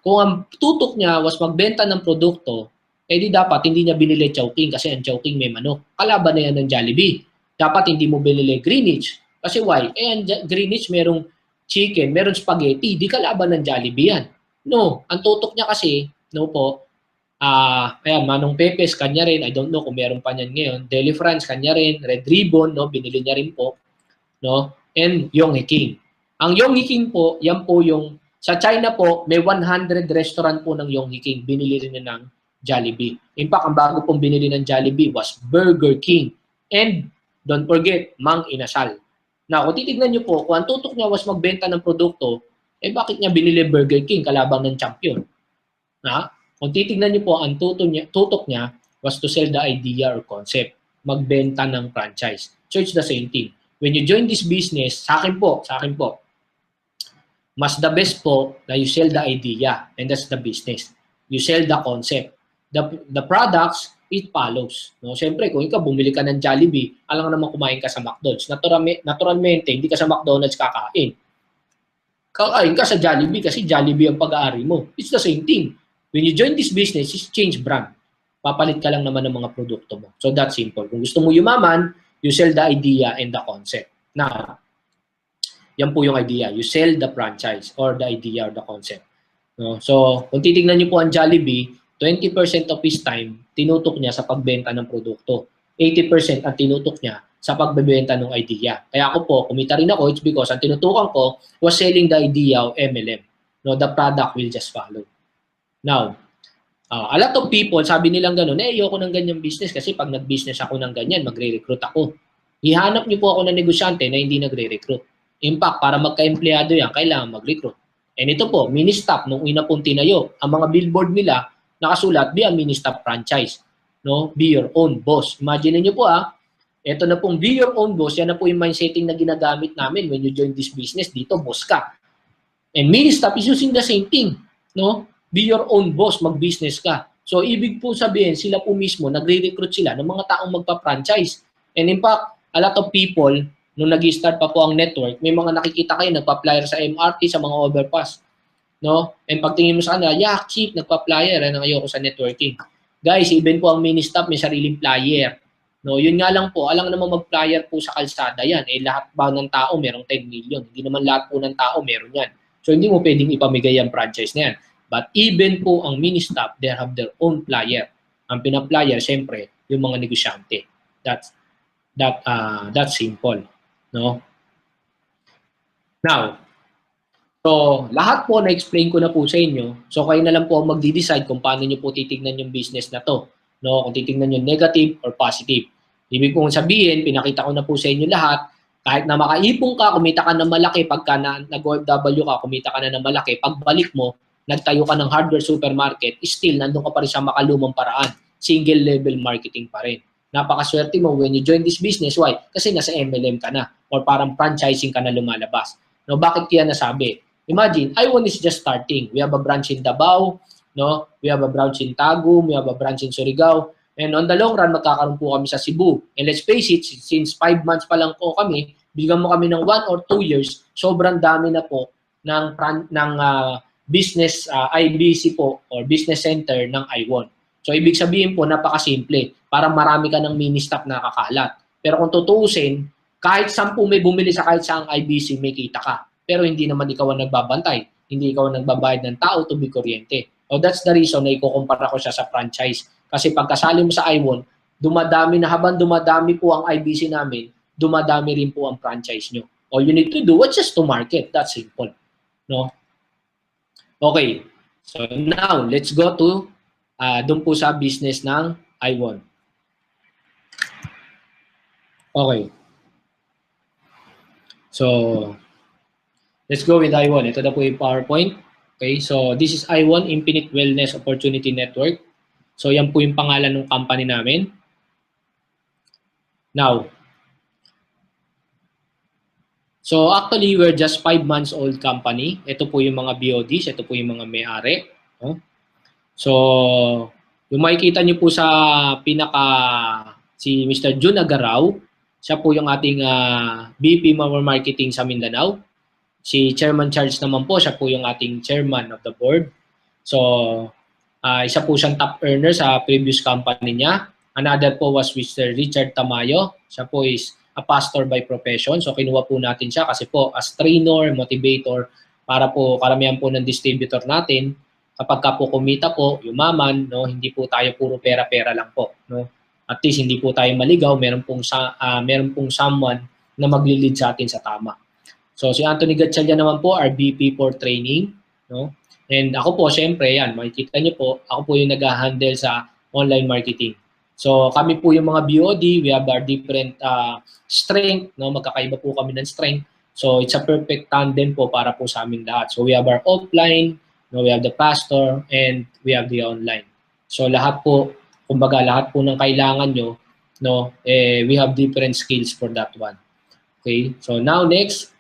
kung ang tutok niya was magbenta ng produkto, eh di dapat hindi niya binili Chowking kasi ang Chowking may manok. Kalaban na yan ng Jollibee. Dapat hindi mo binili Greenwich. Kasi why? Eh ang Greenwich merong chicken, merong spaghetti, di kalaban ng Jollibee yan. No, ang tutok niya kasi, no po, ayan, Manong Pepes, kanya rin, I don't know kung meron pa niyan ngayon, Deli France, kanya rin, Red Ribbon, no, binili niya rin po, no, and Yonghe King. Ang Yonghe King po, yan po yung sa China po, may 100 restaurant po ng Yonghe King. Binili rin niya ng Jollibee. In fact, ang bago pong binili ng Jollibee was Burger King. And, don't forget, Mang Inasal. Now, kung titignan niyo po, kung ang tutok niya was magbenta ng produkto, eh bakit niya binili Burger King kalabang ng champion? Kung titignan niyo po, ang tutok niya was to sell the idea or concept. Magbenta ng franchise. So, it's the same thing. When you join this business, sa akin po, mas the best po na you sell the idea and that's the business. You sell the concept. The products, it follows. No? Siyempre, kung ikaw bumili ka ng Jollibee, alam naman kumain ka sa McDonald's. Naturalmente, hindi ka sa McDonald's kakain. Kakain ka sa Jollibee kasi Jollibee ang pag-aari mo. It's the same thing. When you join this business, it's change brand. Papalit ka lang naman ng mga produkto mo. So that's simple. Kung gusto mo yumaman, you sell the idea and the concept. Now, yan po yung idea. You sell the franchise or the idea or the concept. No? So, kung titignan niyo po ang Jollibee, 20% of his time, tinutok niya sa pagbenta ng produkto. 80% ang tinutok niya sa pagbebenta ng idea. Kaya ako po, kumita rin ako, it's because ang tinutukan ko was selling the idea of MLM. No, the product will just follow. Now, a lot of people, sabi nilang gano'n, ayoko ng ganyang business kasi pag nag-business ako ng ganyan, magre-recruit ako. Ihanap niyo po ako ng negosyante na hindi nagre-recruit. In fact, para magka-empleyado yan, kailangan mag-recruit. And ito po, mini-stop, nung una pong tinayo, ang mga billboard nila, nakasulat, be a mini-stop franchise. No? Be your own boss. Imagine niyo po ito na pong be your own boss, yan na po yung mindsetting na ginagamit namin when you join this business, dito, boss ka. And mini-stop is using the same thing. No? Be your own boss, mag-business ka. So, ibig po sabihin, sila po mismo, nagre-recruit sila ng mga taong magpa-franchise. And in fact, a lot of people, nung nag-start pa po ang network, may mga nakikita kayo, nagpa-flyer sa MRT, sa mga overpass. No? And pagtingin mo sa kanila, yak, cheap, nagpa-flyer, ayoko sa networking. Guys, even po ang mini-stop, may sariling flyer. No, yun nga lang po, alam naman mag-flyer po sa kalsada yan. Eh, lahat ba ng tao merong 10 million? Hindi naman lahat po ng tao meron yan. So, hindi mo pwedeng ipamigay ang franchise na yan. But even po ang mini-stop, they have their own flyer. Ang pina-flyer, syempre, yung mga negosyante. That's simple, no? Now, so lahat po na-explain ko na po sa inyo. So kayo na lang po ang magde-decide kung paano niyo po titignan yung business na to, no? Kung titignan niyo negative or positive. Ibig kong sabihin, pinakita ko na po sa inyo lahat, kahit na makaipon ka, kumita ka ng malaki, pagka nag-OFW ka, kumita ka na ng malaki, pagbalik mo, nagtayo ka ng hardware supermarket, still, nandun ka pa rin sa makalumang paraan. Single level marketing pa rin. Napakaswerte mo when you join this business. Why? Kasi nasa MLM ka na or parang franchising ka na lumalabas. No, bakit kaya nasabi? Imagine, iWon is just starting. We have a branch in Davao, no? We have a branch in Tagum, we have a branch in Surigao. And on the long run, magkakaroon po kami sa Cebu. And let's face it, since 5 months pa lang po kami, bigyan mo kami ng 1 or 2 years, sobrang dami na po ng business IBC po or business center ng iWon. So, ibig sabihin po, napakasimple. Parang marami ka ng mini-stock na kakalat. Pero kung tutuusin, kahit 10 may bumili sa kahit saang IBC, may kita ka. Pero hindi naman ikaw ang nagbabantay. Hindi ikaw ang nagbabayad ng tao to be kuryente. So, that's the reason na ikukumpara ko siya sa franchise. Kasi pagkasali mo sa iWon, dumadami na habang dumadami po ang IBC namin, dumadami rin po ang franchise nyo. All you need to do is just to market. That's simple. No? Okay. So now, let's go to doon po sa business ng iWon. Okay. So, let's go with iWon. Ito na po yung PowerPoint. Okay, so this is iWon Infinite Wellness Opportunity Network. So, yan po yung pangalan ng company namin. Now, so actually, we're just 5 months old company. Ito po yung mga BODs, ito po yung mga may-ari. No? So, yung makikita nyo po sa si Mr. Jun Agaraw, siya po yung ating VP Marketing sa Mindanao. Si Chairman Charles naman po, siya po yung ating Chairman of the Board. So, isa po siyang top earner sa previous company niya. Another po was Mr. Richard Tamayo. Siya po is a pastor by profession. So, kinuha po natin siya kasi po as trainer, motivator, para po karamihan po ng distributor natin, kapag ka po kumita po, yumaman, no, hindi po tayo puro pera-pera lang po. No? At least hindi po tayo maligaw, meron pong someone na magli-lead sa atin sa tama. So, si Anthony Gatchalian naman po, our VP for training. No? And ako po, syempre, yan, makikita niyo po, ako po yung nag-handle sa online marketing. So, kami po yung mga BOD, we have our different strength, no? Magkakaiba po kami ng strength. So, it's a perfect tandem po para po sa amin lahat. So, we have our offline, no? We have the pastor, and we have the online. So, lahat po, kumbaga, lahat po ng kailangan nyo, no? We have different skills for that one. Okay? So, now next.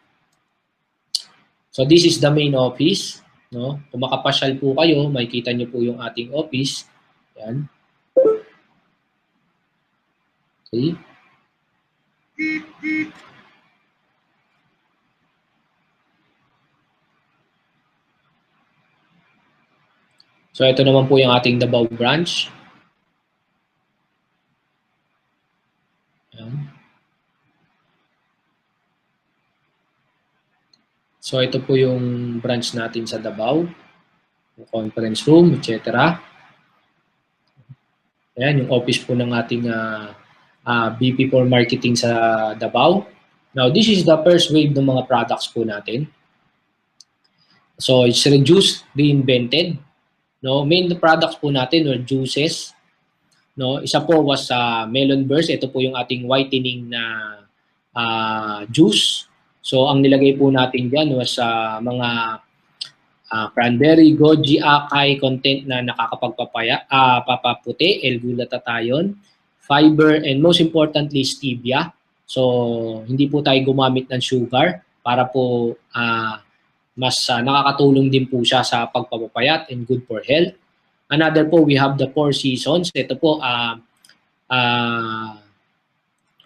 So, this is the main office. No? Kung makapasyal po kayo, makikita nyo po yung ating office. Yan. Okay. So, ito naman po yung ating Davao branch. Yan. So, ito po yung branch natin sa Davao, yung conference room, etc. Ayan, yung office po ng ating VP for marketing sa Davao. Now, this is the first wave ng mga products po natin. So, it's reduced, reinvented. No, main products po natin were juices. No, isa po was melon burst. Ito po yung ating whitening na juice. So, ang nilagay po natin dyan was mga cranberry, goji, acai, content na nakakapagpaputi, L-glutathione, fiber, and most importantly, stevia. So, hindi po tayo gumamit ng sugar para po mas nakakatulong din po siya sa pagpapapayat and good for health. Another po, we have the 4 seasons. Ito po,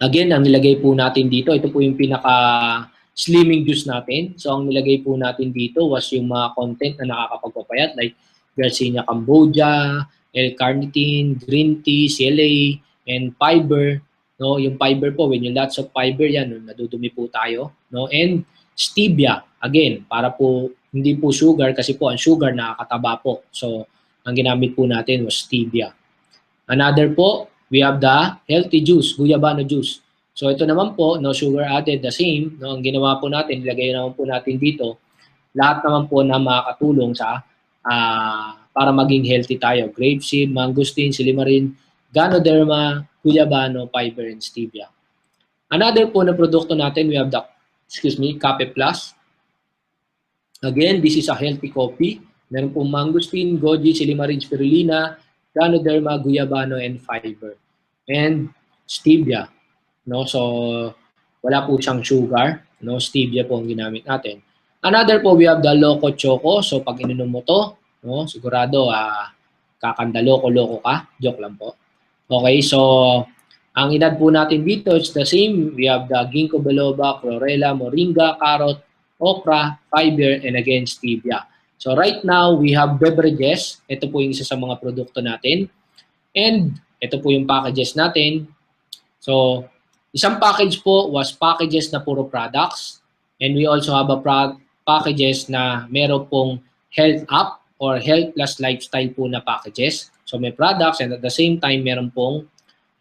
again, ang nilagay po natin dito, ito po yung pinaka-slimming juice natin. So, ang nilagay po natin dito was yung mga content na nakakapagpapayat like Garcinia Cambodia, L-carnitine, green tea, CLA, and fiber. No, yung fiber po, when yung lots of fiber yan, nadudumi po tayo. No, and stevia, again, para po hindi po sugar kasi po ang sugar nakakataba po. So, ang ginamit po natin was stevia. Another po, we have the healthy juice, guyabano juice. So ito naman po, no sugar added, the same. No, ang ginawa po natin, ilagay naman po natin dito, lahat naman po na makakatulong sa para maging healthy tayo. Grapeseed, mangosteen, silymarin, Ganoderma, Guyabano, fiber, and stevia. Another po na produkto natin, we have the, Cafe Plus. Again, this is a healthy coffee. Meron pong mangosteen, goji, silymarin, spirulina, Ganoderma, Guyabano, and fiber. And stevia. No? So, wala po siyang sugar. No? Stevia po ang ginamit natin. Another po, we have the Loco Choco. So, pag ininom mo to, no? Sigurado, kakanda loko-loko ka. Joke lang po. Okay, so, ang inad po natin dito, it's the same. We have the ginkgo biloba, chlorella, moringa, carrot, okra, fiber, and again, stevia. So, right now, we have beverages. Ito po yung isa sa mga produkto natin. And, ito po yung packages natin. So, isang package po was packages na puro products. And we also have a packages na meron pong health app or health plus lifestyle po na packages. So, may products and at the same time, meron pong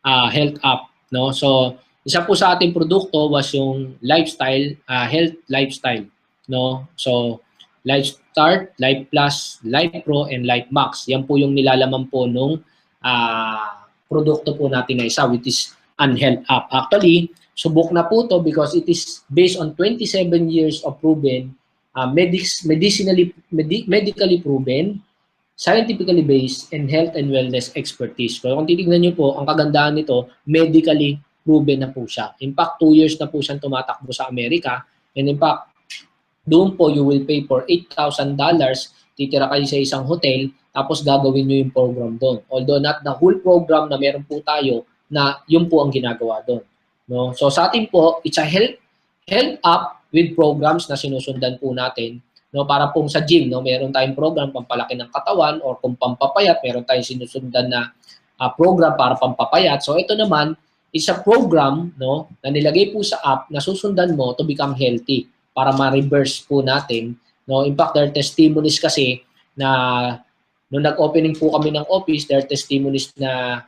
health app. No? So, isa po sa ating produkto was yung lifestyle, health lifestyle. No? So, Life Start, Life Plus, Life Pro, and Life Max. Yan po yung nilalaman po nung produkto po natin na isa, which is an health app. Actually, subok na po to because it is based on 27 years of proven, medically proven, scientifically based, and health and wellness expertise. So, kung titignan nyo po, ang kagandahan nito, medically proven na po siya. In fact, 2 years na po siyang tumatakbo sa Amerika. And in fact, doon po you will pay for $8,000, titira kayo sa isang hotel, tapos gagawin nyo yung program doon. Although not the whole program na meron po tayo, na yun po ang ginagawa doon. No? So sa atin po, it's a health app with programs na sinusundan po natin. No? Para pong sa gym, no? Meron tayong program pampalaki ng katawan or kung pampapayat, meron tayong sinusundan na program para pampapayat. So ito naman is a program, no, na nilagay po sa app na susundan mo to become healthy para ma-reverse po natin. No? In fact, there are testimonies kasi na nung nag-opening po kami ng office, there are testimonies na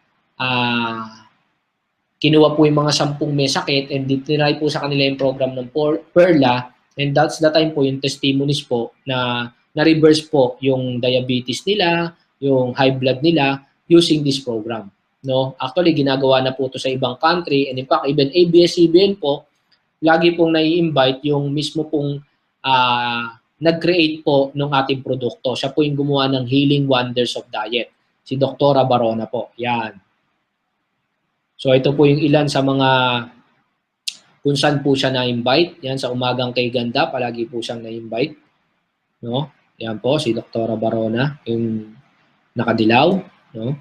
kinuha po yung mga 10 may sakit and tinry po sa kanila yung program ng Perla, and that's the time po yung testimonies po na na-reverse po yung diabetes nila, yung high blood nila using this program. No? Actually, ginagawa na po ito sa ibang country, and in fact, even ABS-CBN po, lagi pong nai-invite yung mismo pong nag-create po ng ating produkto. Siya po yung gumawa ng Healing Wonders of Diet. Si Dr. Barona po. Yan. So ito po yung ilan sa mga kung saan po siya na-invite. Yan, sa Umagang Kay Ganda, palagi po siyang na-invite. No? Yan po, si Dr. Barona, yung nakadilaw. No?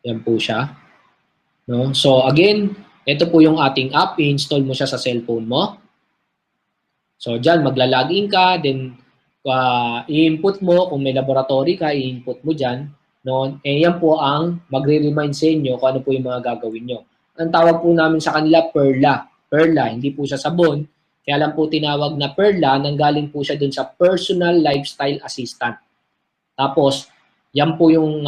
Yan po siya. No? So again, ito po yung ating app, i-install mo siya sa cellphone mo. So, dyan, magla-login ka, then i-input mo, kung may laboratory ka, i-input mo dyan. No? Eh, yan po ang magre-remind sa inyo kung ano po yung mga gagawin nyo. Ang tawag po namin sa kanila, Perla. Perla, hindi po siya sabon. Kaya lang po tinawag na Perla, nanggaling po siya dun sa Personal Lifestyle Assistant. Tapos, yan po yung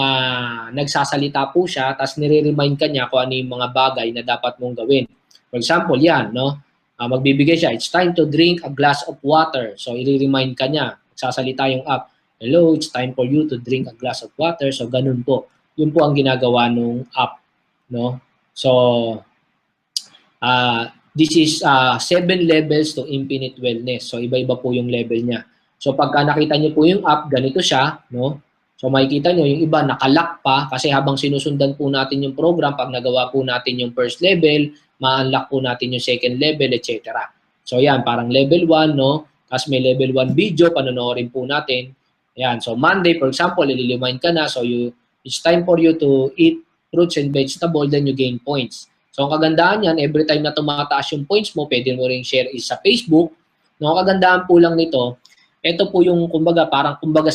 nagsasalita po siya, tapos nire-remind ka niya kung ano yung mga bagay na dapat mong gawin. For example, yan, no? Magbibigay siya, it's time to drink a glass of water. So, i-remind ka niya. Nagsasalita yung app, hello, it's time for you to drink a glass of water. So, ganun po. Yun po ang ginagawa nung app, no? So, this is 7 levels to infinite wellness. So, iba-iba po yung level niya. So, pagka nakita niyo po yung app, ganito siya, no? So makikita nyo, yung iba nakalock pa kasi habang sinusundan po natin yung program, pag nagawa po natin yung first level, ma-unlock po natin yung second level, etc. So yan, parang level 1, no? Tapos may level 1 video, panonoorin po natin. Yan, so Monday, for example, ililimain ka na, so it's time for you to eat fruits and vegetables, then you gain points. So ang kagandahan yan, every time na tumataas yung points mo, pwede mo rin share is sa Facebook. No, ang kagandahan po lang nito, ito po yung kumbaga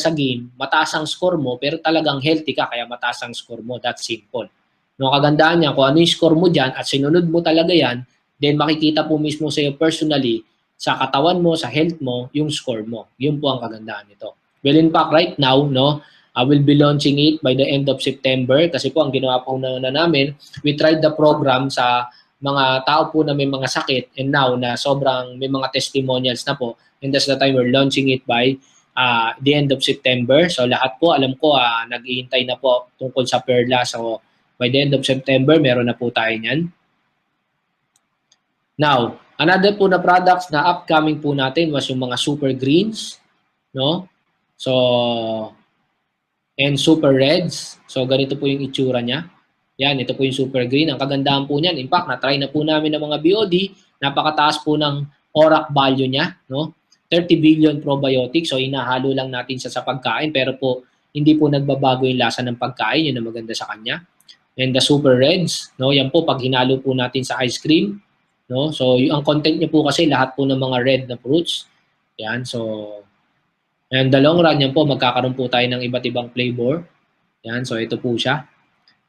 sa game, mataas ang score mo pero talagang healthy ka kaya mataas ang score mo. That's simple. No, kagandahan niya kung ano yung score mo diyan at sinunod mo talaga yan, then makikita po mismo sa iyo personally sa katawan mo, sa health mo, yung score mo. Yun po ang kagandahan nito. Well, in fact, right now, no, I will be launching it by the end of September kasi po ang ginawa po na namin, we tried the program sa mga tao po na may mga sakit, and now na sobrang may mga testimonials na po, and that's the time we're launching it by the end of September. So lahat po, alam ko, nag-iintay na po tungkol sa Perla. So by the end of September, meron na po tayo niyan. Now, another po na products na upcoming po natin was yung mga super greens, no? So, and super reds. So, ganito po yung itsura niya. Yan, ito po yung super green. Ang kagandahan po niyan, in fact, na-try na po namin ng mga BOD, napakataas po ng ORAC value niya, no? 30 billion probiotics, so inahalo lang natin siya sa pagkain, pero po, hindi po nagbabago yung lasa ng pagkain, yun ang maganda sa kanya. And the super reds, no? Yan po, pag hinalo po natin sa ice cream, no? So, ang content niya po kasi lahat po ng mga red na fruits. Yan, so, and the long run, yan po, magkakaroon po tayo ng iba't ibang flavor. Yan, so ito po siya.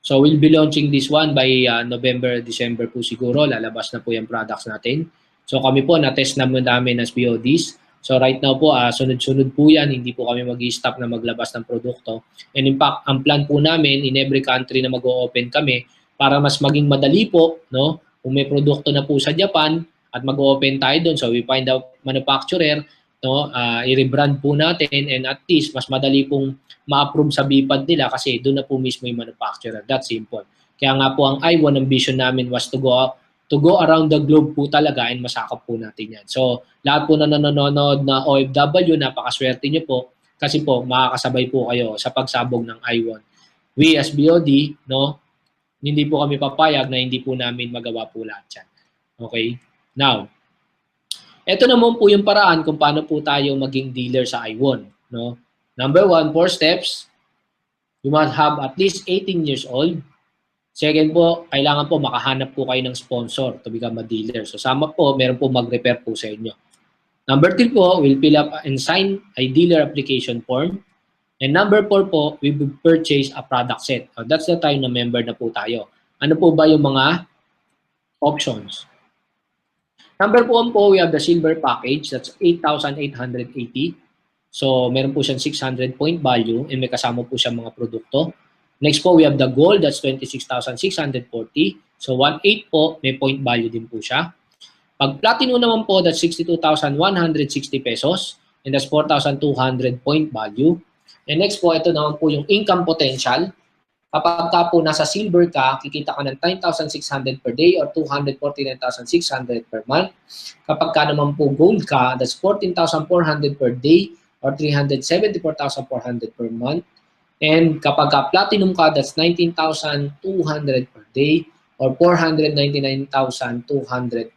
So, we'll be launching this one by November, December po siguro. Lalabas na po yung products natin. So, kami po, na-test naman namin as BODs. So, right now po, sunod-sunod po yan. Hindi po kami mag-i-stop na maglabas ng produkto. And in fact, ang plan po namin in every country na mag-o-open kami para mas maging madali po, no? Kung may produkto na po sa Japan at mag-o-open tayo doon, so we find out manufacturer, no? I-rebrand po natin, and at least mas madali pong ma-approve sa BIPAD nila kasi doon na po mismo yung manufacturer. That's simple. Kaya nga po ang I1, ang vision namin was to go around the globe po talaga and masakop po natin yan. So, lahat po na nanonood na OFW, napakaswerte nyo po kasi po makakasabay po kayo sa pagsabog ng I1. We as BOD, no, hindi po kami papayag na hindi po namin magawa po lahat yan. Okay? Now, ito naman po yung paraan kung paano po tayo maging dealer sa I1. No? Number 1, 4 steps. You must have at least 18 years old. Second po, kailangan po makahanap po kayo ng sponsor to become a dealer. So sama po, meron po mag-repair po sa inyo. Number 3 po, we'll fill up and sign a dealer application form. And number 4 po, we will purchase a product set. So that's the time na member na po tayo. Ano po ba yung mga options? Number 1 po, we have the silver package. That's 8,880. So, meron po siyang 600 point value and may kasama po siyang mga produkto. Next po, we have the gold. That's 26,640. So, 1.8 po, may point value din po siya. Pag platinum naman po, that's 62,160 pesos. And that's 4,200 point value. And next po, ito naman po yung income potential. Kapag ka po nasa silver ka, kikita ka ng 9,600 per day or 249,600 per month. Kapag ka naman po gold ka, that's 14,400 per day or 374,400 per month. And kapag ka platinum ka, that's 19,200 per day or 499,200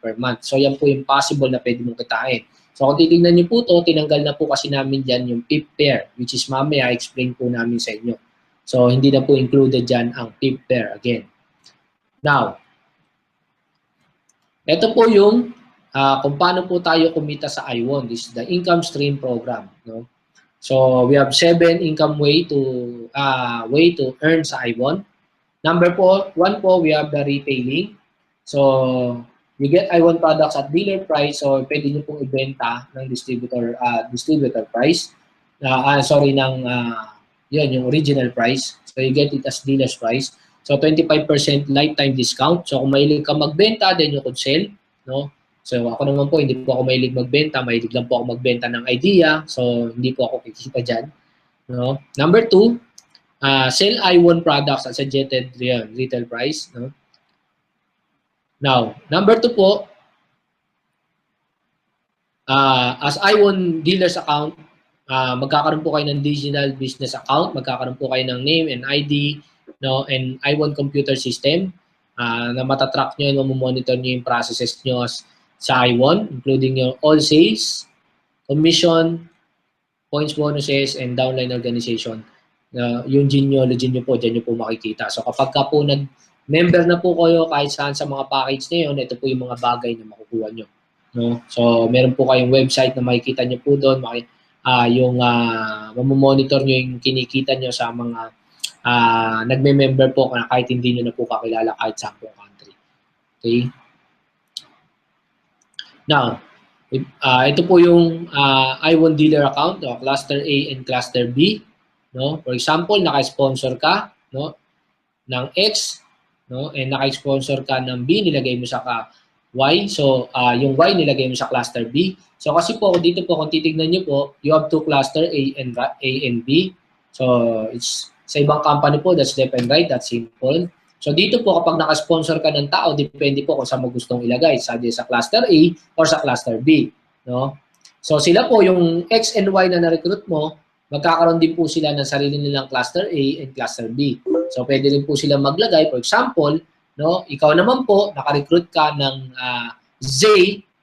per month. So yan po yung possible na pwede mong kitain. So kung titignan niyo po to, tinanggal na po kasi namin dyan yung fifth pair, which is mamaya explain po namin sa inyo. So hindi na po included dyan ang fifth pair again. Now, ito po yung kung paano po tayo kumita sa I1. This is the income stream program. No? So we have 7 income way to earn sa I1. Number 1 po, we have the retailing. So you get I1 products at dealer price, so pwede nyo pong ibenta ng distributor price. Yun, yung original price. So you get it as dealer's price. So 25% lifetime discount. So kung mahilig ka magbenta, then you could sell. No? So ako naman po, hindi po ako mahilig magbenta. Mahilig lang po ako magbenta ng idea. So hindi po ako kikita dyan. No? Number 2, sell I1 products at suggested retail price. No? Now, number 2 po, as I1 dealer's account, magkakaroon po kayo ng digital business account, magkakaroon po kayo ng name and ID, no, and I1 computer system na matatrack nyo and mamonitor nyo yung processes nyo sa I1, including your all sales, commission, points bonuses, and downline organization. Yung genealogy nyo po, dyan nyo po makikita. So kapag ka po nag-member na po kayo kahit saan sa mga package na yun, ito po yung mga bagay na makukuha nyo. No? So meron po kayong website na makikita nyo po doon, yung mamomonitor nyo yung kinikita nyo sa mga nagme-member po kahit hindi nyo na po kakilala kahit sa pong country. Okay? Now, ito po yung I1 dealer account, no? Cluster A and Cluster B. No? For example, naka-sponsor ka, no, ng X no? And naka-sponsor ka ng B, nilagay mo sa Y. So, yung Y nilagay mo sa cluster B. So, kasi po, dito po, kung titignan nyo po, you have two cluster, A and B. So, it's sa ibang company po, that's left and right, that's simple. So, dito po, kapag naka-sponsor ka ng tao, depende po kung saan mo gustong ilagay, sa cluster A or sa cluster B, no? So, sila po, yung X and Y na na-recruit mo, magkakaroon din po sila ng sarili nilang cluster A and cluster B. So, pwede rin po sila maglagay. For example, no, ikaw naman po, naka-recruit ka ng Z,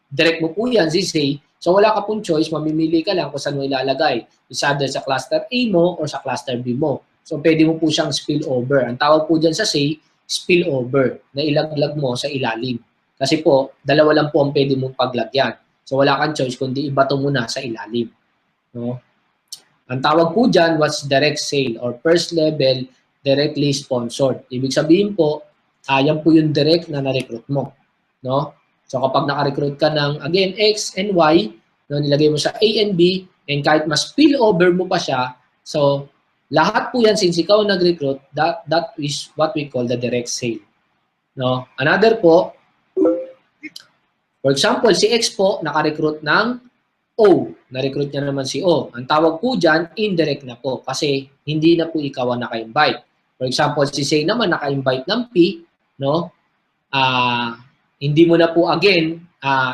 direct mo po yan, Z. So, wala ka pong choice, mamimili ka lang kung saan mo ilalagay. Isa sa cluster A mo or sa cluster B mo. So, pwede mo po siyang spillover. Ang tawag po dyan sa C, spillover, na ilaglag mo sa ilalim. Kasi po, dalawa lang po ang pwede mong paglagyan. So, wala kang choice kundi ibato mo na sa ilalim. No? Ang tawag po dyan was direct sale or first level directly sponsored. Ibig sabihin po, yan po yung direct na na-recruit mo. No? So, kapag naka-recruit ka ng, again, X and Y, no, nilagay mo sa A and B, and kahit mas spillover mo pa siya, so, lahat po yan, since ikaw nag-recruit, that is what we call the direct sale. No? Another po, for example, si X po, naka-recruit ng O. Na-recruit niya naman si O. Ang tawag po dyan, indirect na po, kasi hindi na po ikaw ang naka-invite. For example, si Say naman, naka-invite ng P, no? Hindi mo na po again,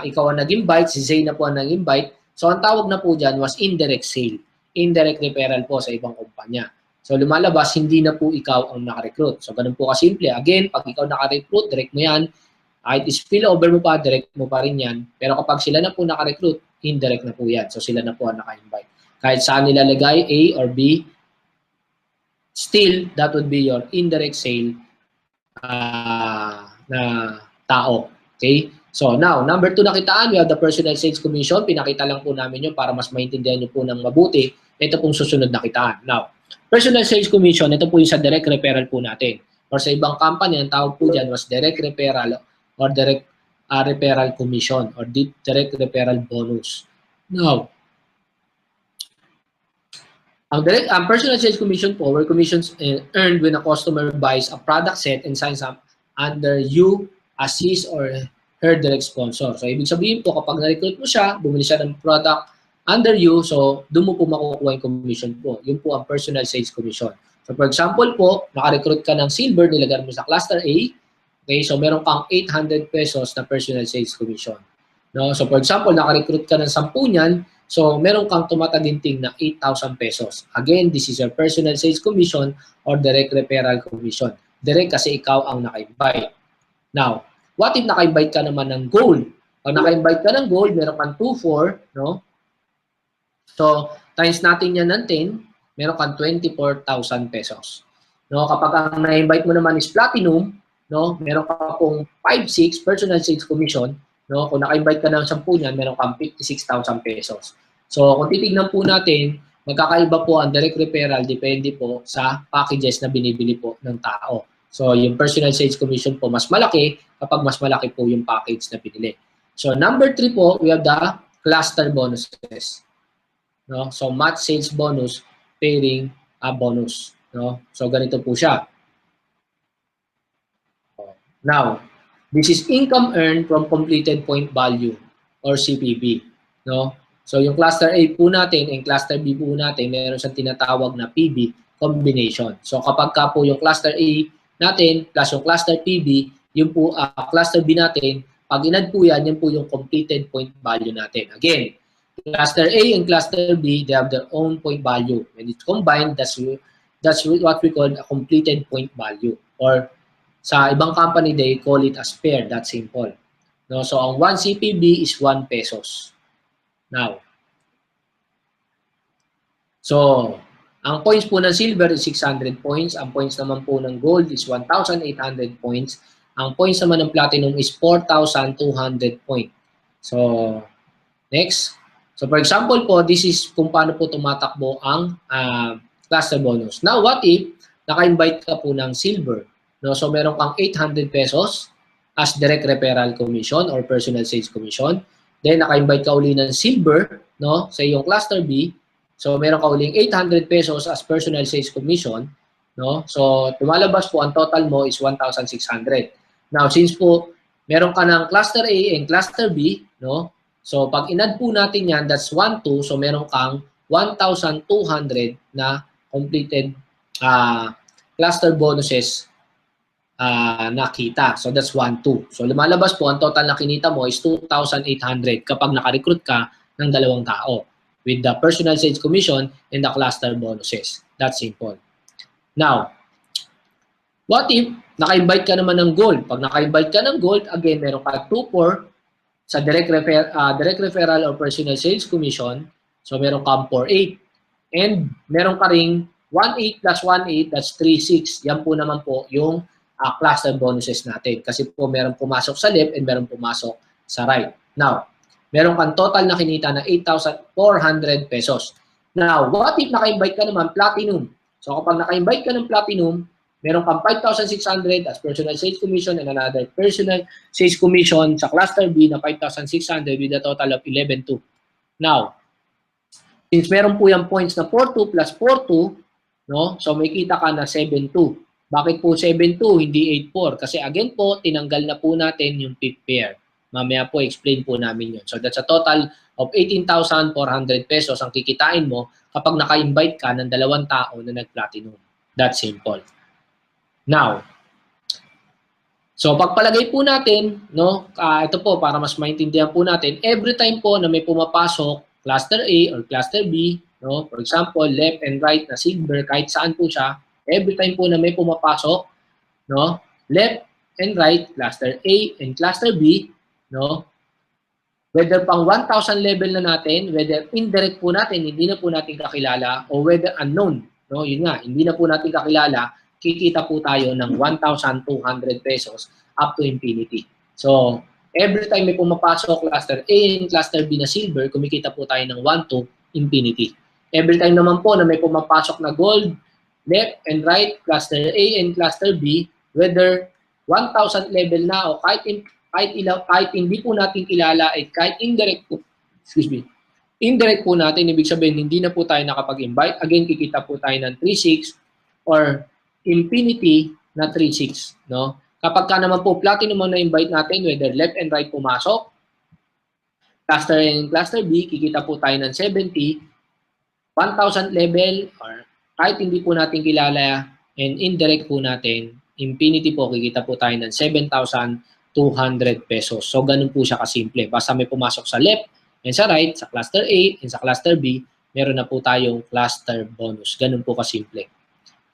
ikaw ang nag-invite, si Zay na po ang nag-invite. So, ang tawag na po dyan was indirect sale. Indirect referral po sa ibang kumpanya. So, lumalabas, hindi na po ikaw ang naka-recruit. So, ganun po kasimple. Again, pag ikaw naka-recruit, direct mo yan. Kahit spillover mo pa, direct mo pa rin yan. Pero kapag sila na po naka-recruit, indirect na po yan. So, sila na po ang naka-invite. Kahit saan nilalagay, A or B, still, that would be your indirect sale na tao. Okay? So, now, number 2 nakitaan, we have the personal sales commission. Pinakita lang po namin yun para mas maintindihan nyo po ng mabuti. Ito pong susunod na kitaan. Now, personal sales commission, ito po yung sa direct referral po natin. Or sa ibang company, ang tawag po dyan was direct referral or direct referral commission or direct referral bonus. Now, ang personal sales commission po, where commissions earned when a customer buys a product set and signs up under you as his or her direct sponsor. So, ibig sabihin po, kapag na-recruit mo siya, bumili siya ng product under you, so doon mo po makukuha yung commission po. Yun po ang personal sales commission. So, for example po, naka-recruit ka ng silver, nilagay mo sa cluster A, okay, so meron kang 800 pesos na personal sales commission. No? So, for example, naka-recruit ka ng 10 niyan, so meron kang tumataginting na 8,000 pesos. Again, this is your personal sales commission or direct referral commission. Direct kasi ikaw ang naka-invite. Now, what if naka-invite ka naman ng gold? Pag naka-invite ka ng gold, meron kang 2,4, no? So, times natin yan ng 10, meron kang 24,000 pesos. No? Kapag ang na-invite mo naman is platinum, no? Meron ka pong 5,6 personal sales commission, no? Kung naka-invite ka ng 10 niyan, meron kang 56,000 pesos. So, kung titignan po natin, magkakaiba po ang direct referral, depende po sa packages na binibili po ng tao. So, yung personal sales commission po mas malaki kapag mas malaki po yung package na pinili. So, number 3 po, we have the cluster bonuses. No? So, match sales bonus, pairing bonus. No? So, ganito po siya. Now, this is income earned from completed point value or CPV. No? So, yung cluster A po natin and cluster B po natin, meron siyang tinatawag na PB combination. So, kapag ka po yung cluster A natin plus yung cluster PB, yung po cluster B natin, pag inad po yan, yan po yung completed point value natin. Again, cluster A and cluster B, they have their own point value. When it's combined, that's what we call a completed point value. Or sa ibang company, they call it as pair. That's simple. No? So, ang 1 CPB is 1 pesos. Now, so, ang points po ng silver is 600 points. Ang points naman po ng gold is 1,800 points. Ang points naman ng platinum is 4,200 points. So, next. So, for example po, this is kung paano po tumatakbo ang cluster bonus. Now, what if naka-invite ka po ng silver? No? So, meron kang 800 pesos as direct referral commission or personal sales commission. Then, naka-invite ka uli ng silver, no? Sa iyong cluster B. So, meron ka uling 800 pesos as personal sales commission. no? So, lumalabas po, ang total mo is 1,600. Now, since po, meron ka ng cluster A and cluster B, no? So, pag in-add po natin yan, that's 1, 2. So, meron kang 1,200 na completed cluster bonuses nakita. So, that's 1, 2. So, lumalabas po, ang total na kinita mo is 2,800 kapag naka-recruit ka ng dalawang tao with the personal sales commission and the cluster bonuses. That's simple. Now, what if naka-invite ka naman ng gold? Pag naka-invite ka ng gold, again, meron ka 2-4 sa direct referral or personal sales commission. So, meron ka 4-8. And meron ka ring 1-8 plus 1-8, that's 3-6. Yan po naman po yung cluster bonuses natin. Kasi po meron pumasok sa left and meron pumasok sa right. Now, meron kang total na kinita na 8,400 pesos. Now, what if naka-invite ka naman platinum? So, kapag naka-invite ka ng platinum, meron kang 5,600 as personal sales commission and another personal sales commission sa cluster B na 5,600 with a total of 11,200. Now, since meron po yung points na 4,2 plus 4,2, no? So, may kita ka na 7,2. Bakit po 7,2, hindi 8,4? Kasi again po, tinanggal na po natin yung fifth pair. Mamaya po, explain po namin yun. So, that's a total of 18,400 pesos ang kikitain mo kapag naka-invite ka ng dalawang tao na nag-platinum. That's simple. Now, so pagpalagay po natin, no, ito po para mas maintindihan po natin, every time po na may pumapasok cluster A or cluster B, no, for example, left and right na silver, kahit saan po siya, every time po na may pumapasok, no, left and right, cluster A and cluster B, no, whether pang 1,000 level na natin, whether indirect po natin, hindi na po natin kakilala, o whether unknown, no, yun nga, hindi na po natin kakilala, kikita po tayo ng 1,200 pesos up to infinity. So, every time may pumapasok cluster A and cluster B na silver, kumikita po tayo ng 1 to infinity. Every time naman po na may pumapasok na gold, left and right, cluster A and cluster B, whether 1,000 level na o kahit hindi po natin kilala, kahit indirect po, indirect po natin, ibig sabihin hindi na po tayo nakapag-invite, again, kikita po tayo ng 3,600 or infinity na 3,600, no? Kapag ka naman po platinum na invite natin, whether left and right pumasok, cluster A and cluster B, kikita po tayo ng 70, 1,000 level, or kahit hindi po natin kilala and indirect po natin, infinity po, kikita po tayo ng 7,200 pesos. So, ganun po siya kasimple. Basta may pumasok sa left and sa right, sa cluster A and sa cluster B, meron na po tayong cluster bonus. Ganun po kasimple.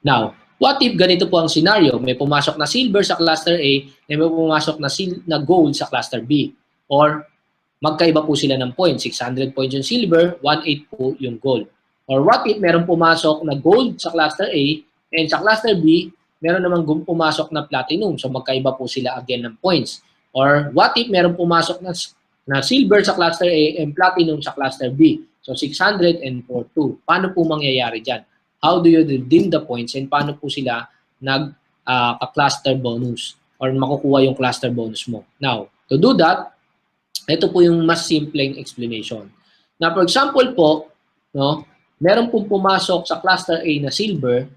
Now, what if ganito po ang scenario? May pumasok na silver sa cluster A and may pumasok na gold sa cluster B. Or magkaiba po sila ng points. 600 points yung silver, 1,800 po yung gold. Or what if meron pumasok na gold sa cluster A and sa cluster B, meron namang pumasok na platinum. So magkaiba po sila again ng points. Or what if meron pumasok na silver sa cluster A and platinum sa cluster B. So 600 and 4,200. Paano po mangyayari dyan? How do you redeem the points and paano po sila nag-cluster bonus or makukuha yung cluster bonus mo? Now, to do that, ito po yung mas simpleng explanation. Now, for example po, no, meron pong pumasok sa cluster A na silver,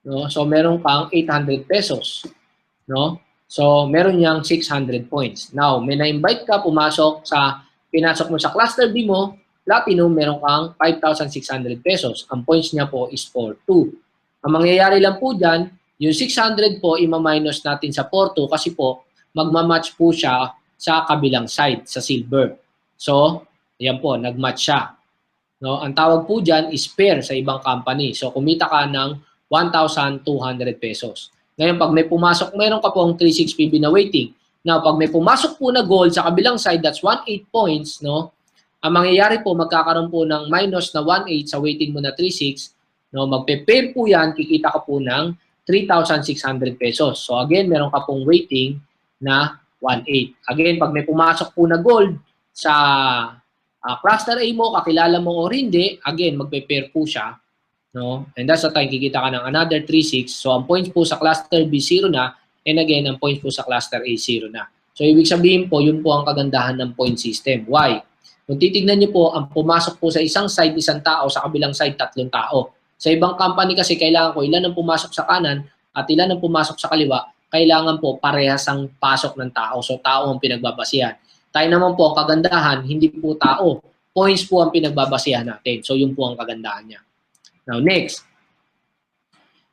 no? So meron kang 800 pesos, no? So meron niyang 600 points. Now, may na-invite ka pinasok mo sa cluster B mo, platinum, meron kang 5,600 pesos. Ang points niya po is 4,200. Ang mangyayari lang po diyan, yung 600 po ima-minus natin sa 4,200 kasi po magma-match po siya sa kabilang side, sa silver. So, ayan po, nag-match siya. No, ang tawag po diyan is pair sa ibang company. So kumita ka ng 1,200 pesos. Ngayon pag may pumasok, meron ka pong 3,600 PB na waiting. Now pag may pumasok po na gold sa kabilang side, that's 1,800 points, no? Ang mangyayari po, magkakaroon po ng minus na 1,800 sa waiting mo na 3,600, no? Magpe-pair po 'yan, kikita ka po ng 3,600 pesos. So again, meron ka pong waiting na 1,800. Again, pag may pumasok po na gold sa cluster A mo, kakilala mo o hindi, again, magpe-pair po siya. No? And that's the time, kikita ka ng another 3,600. So, ang points po sa cluster B, 0 na. And again, ang points po sa cluster A, 0 na. So, ibig sabihin po, yun po ang kagandahan ng point system. Why? Kung titignan niyo po, ang pumasok po sa isang side, isang tao, sa kabilang side, 3 tao. Sa ibang company kasi kailangan ko ilan ang pumasok sa kanan at ilan ang pumasok sa kaliwa, kailangan po parehas ang pasok ng tao. So tao ang pinagbabasihan. Tayo naman po ang kagandahan, hindi po tao. Points po ang pinagbabasihan natin. So yun po ang kagandahan niya. Now next.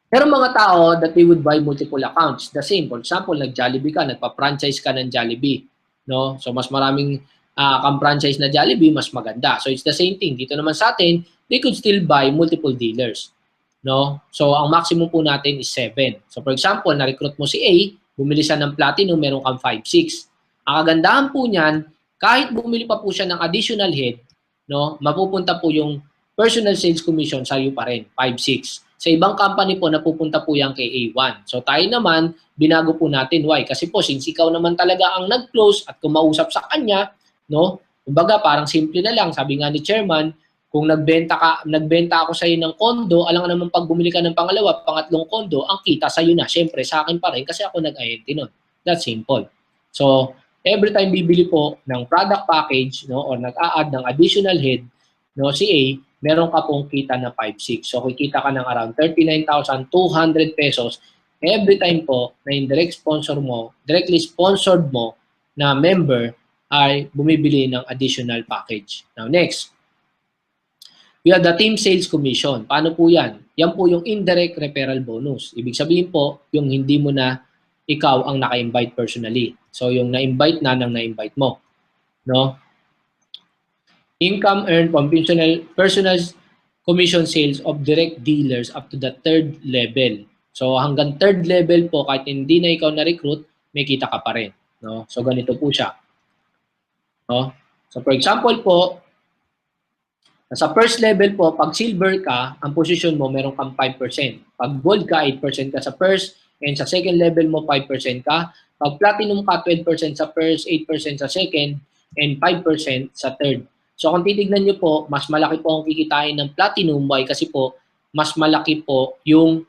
Pero mga tao that they would buy multiple accounts. The same. For example, nag-Jollibee ka, nagpa-franchise ka ng Jollibee. No? So mas maraming kang franchise na Jollibee, mas maganda. So it's the same thing. Dito naman sa atin, they could still buy multiple dealers. No? So ang maximum po natin is 7. So for example, na-recruit mo si A, bumili siya ng Platinum, meron kang 5-6. Ang kagandahan po niyan, kahit bumili pa po siya ng additional head, no, mapupunta po yung personal sales commission sa iyo pa rin, 5-6. Sa ibang company po, napupunta po yan kay A1. So tayo naman, binago po natin. Why? Kasi po, since ikaw naman talaga ang nag-close at kumausap sa kanya, no? Kumbaga, parang simple na lang. Sabi nga ni chairman, kung nagbenta ako sa iyo ng kondo, alam nga naman pag bumili ka ng pangalawa, pangatlong kondo, ang kita sa iyo na. Syempre, sa akin pa rin kasi ako nag-ayente nun. That's simple. So, every time bibili po ng product package, no, or nag-a-add ng additional head, no, si A, meron ka pong kita na 5-6. So, kikita ka ng around 39,200 pesos every time po na yung directly sponsored mo na member ay bumibili ng additional package. Now, next. We have the team sales commission. Paano po yan? Yan po yung indirect referral bonus. Ibig sabihin po, yung hindi mo na ikaw ang naka-invite personally. So, yung na-invite na nang na-invite mo. No? Income earned from personal commission sales of direct dealers up to the 3rd level. So, hanggang 3rd level po, kahit hindi na ikaw na-recruit, may kita ka pa rin. No? So, ganito po siya. No? So, for example po, sa first level po, pag silver ka, ang position mo, meron kang 5%. Pag gold ka, 8% ka sa first, and sa second level mo, 5% ka. Pag platinum ka, 12% sa first, 8% sa second, and 5% sa third. So kung titignan nyo po, mas malaki po ang kikitain ng platinum. Why? Kasi po, mas malaki po yung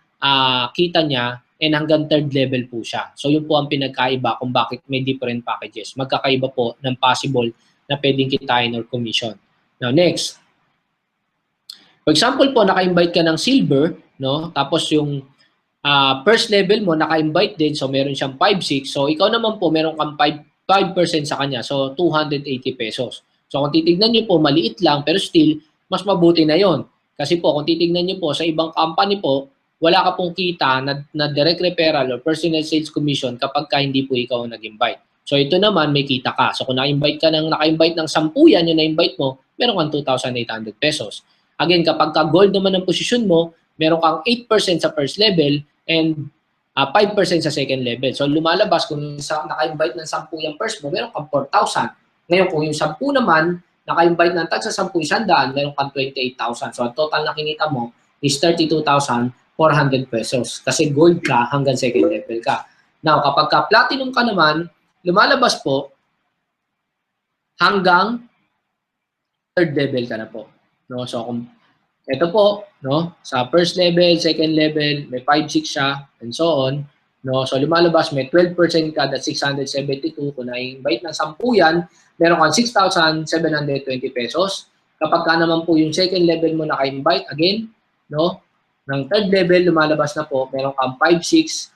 kita niya and hanggang 3rd level po siya. So yun po ang pinagkaiba kung bakit may different packages. Magkakaiba po ng possible na pwedeng kitain or commission. Now next. For example po, naka-invite ka ng silver, no? Tapos yung first level mo, naka-invite din, so meron siyang 5-6. So ikaw naman po, meron kang 5% sa kanya, so 280 pesos. So kung titignan nyo po, maliit lang, pero still, mas mabuti na yon. Kasi po, kung titignan nyo po, sa ibang company po, wala ka pong kita na direct referral or personal sales commission kapag ka hindi po ikaw nag-invite. So ito naman, may kita ka. So kung naka-invite ng 10 yan, yung na-invite mo, meron kang 2,800 pesos. Again, kapag ka gold naman ang posisyon mo, meron kang 8% sa first level and 5% sa second level. So lumalabas kung naka-invite ng 10 yung first mo, meron kang 4,000. Ngayon, kung yung 10 naman, naka-invite ng tag sa 10, 100, meron kang 28,000. So, ang total na kinita mo is 32,400 pesos. Kasi gold ka hanggang second level ka. Now, kapag ka platinum ka naman, lumalabas po hanggang 3rd level ka na po. No? So, kung ito po, no, sa first level, second level, may 5-6 siya, and so on. No? So, lumalabas, may 12% ka, that's 672. Kung na-invite ng 10 yan, meron kang 6,720 pesos. Kapag ka naman po yung second level mo naka-invite, again, no, ng 3rd level, lumalabas na po, meron kang 5-6.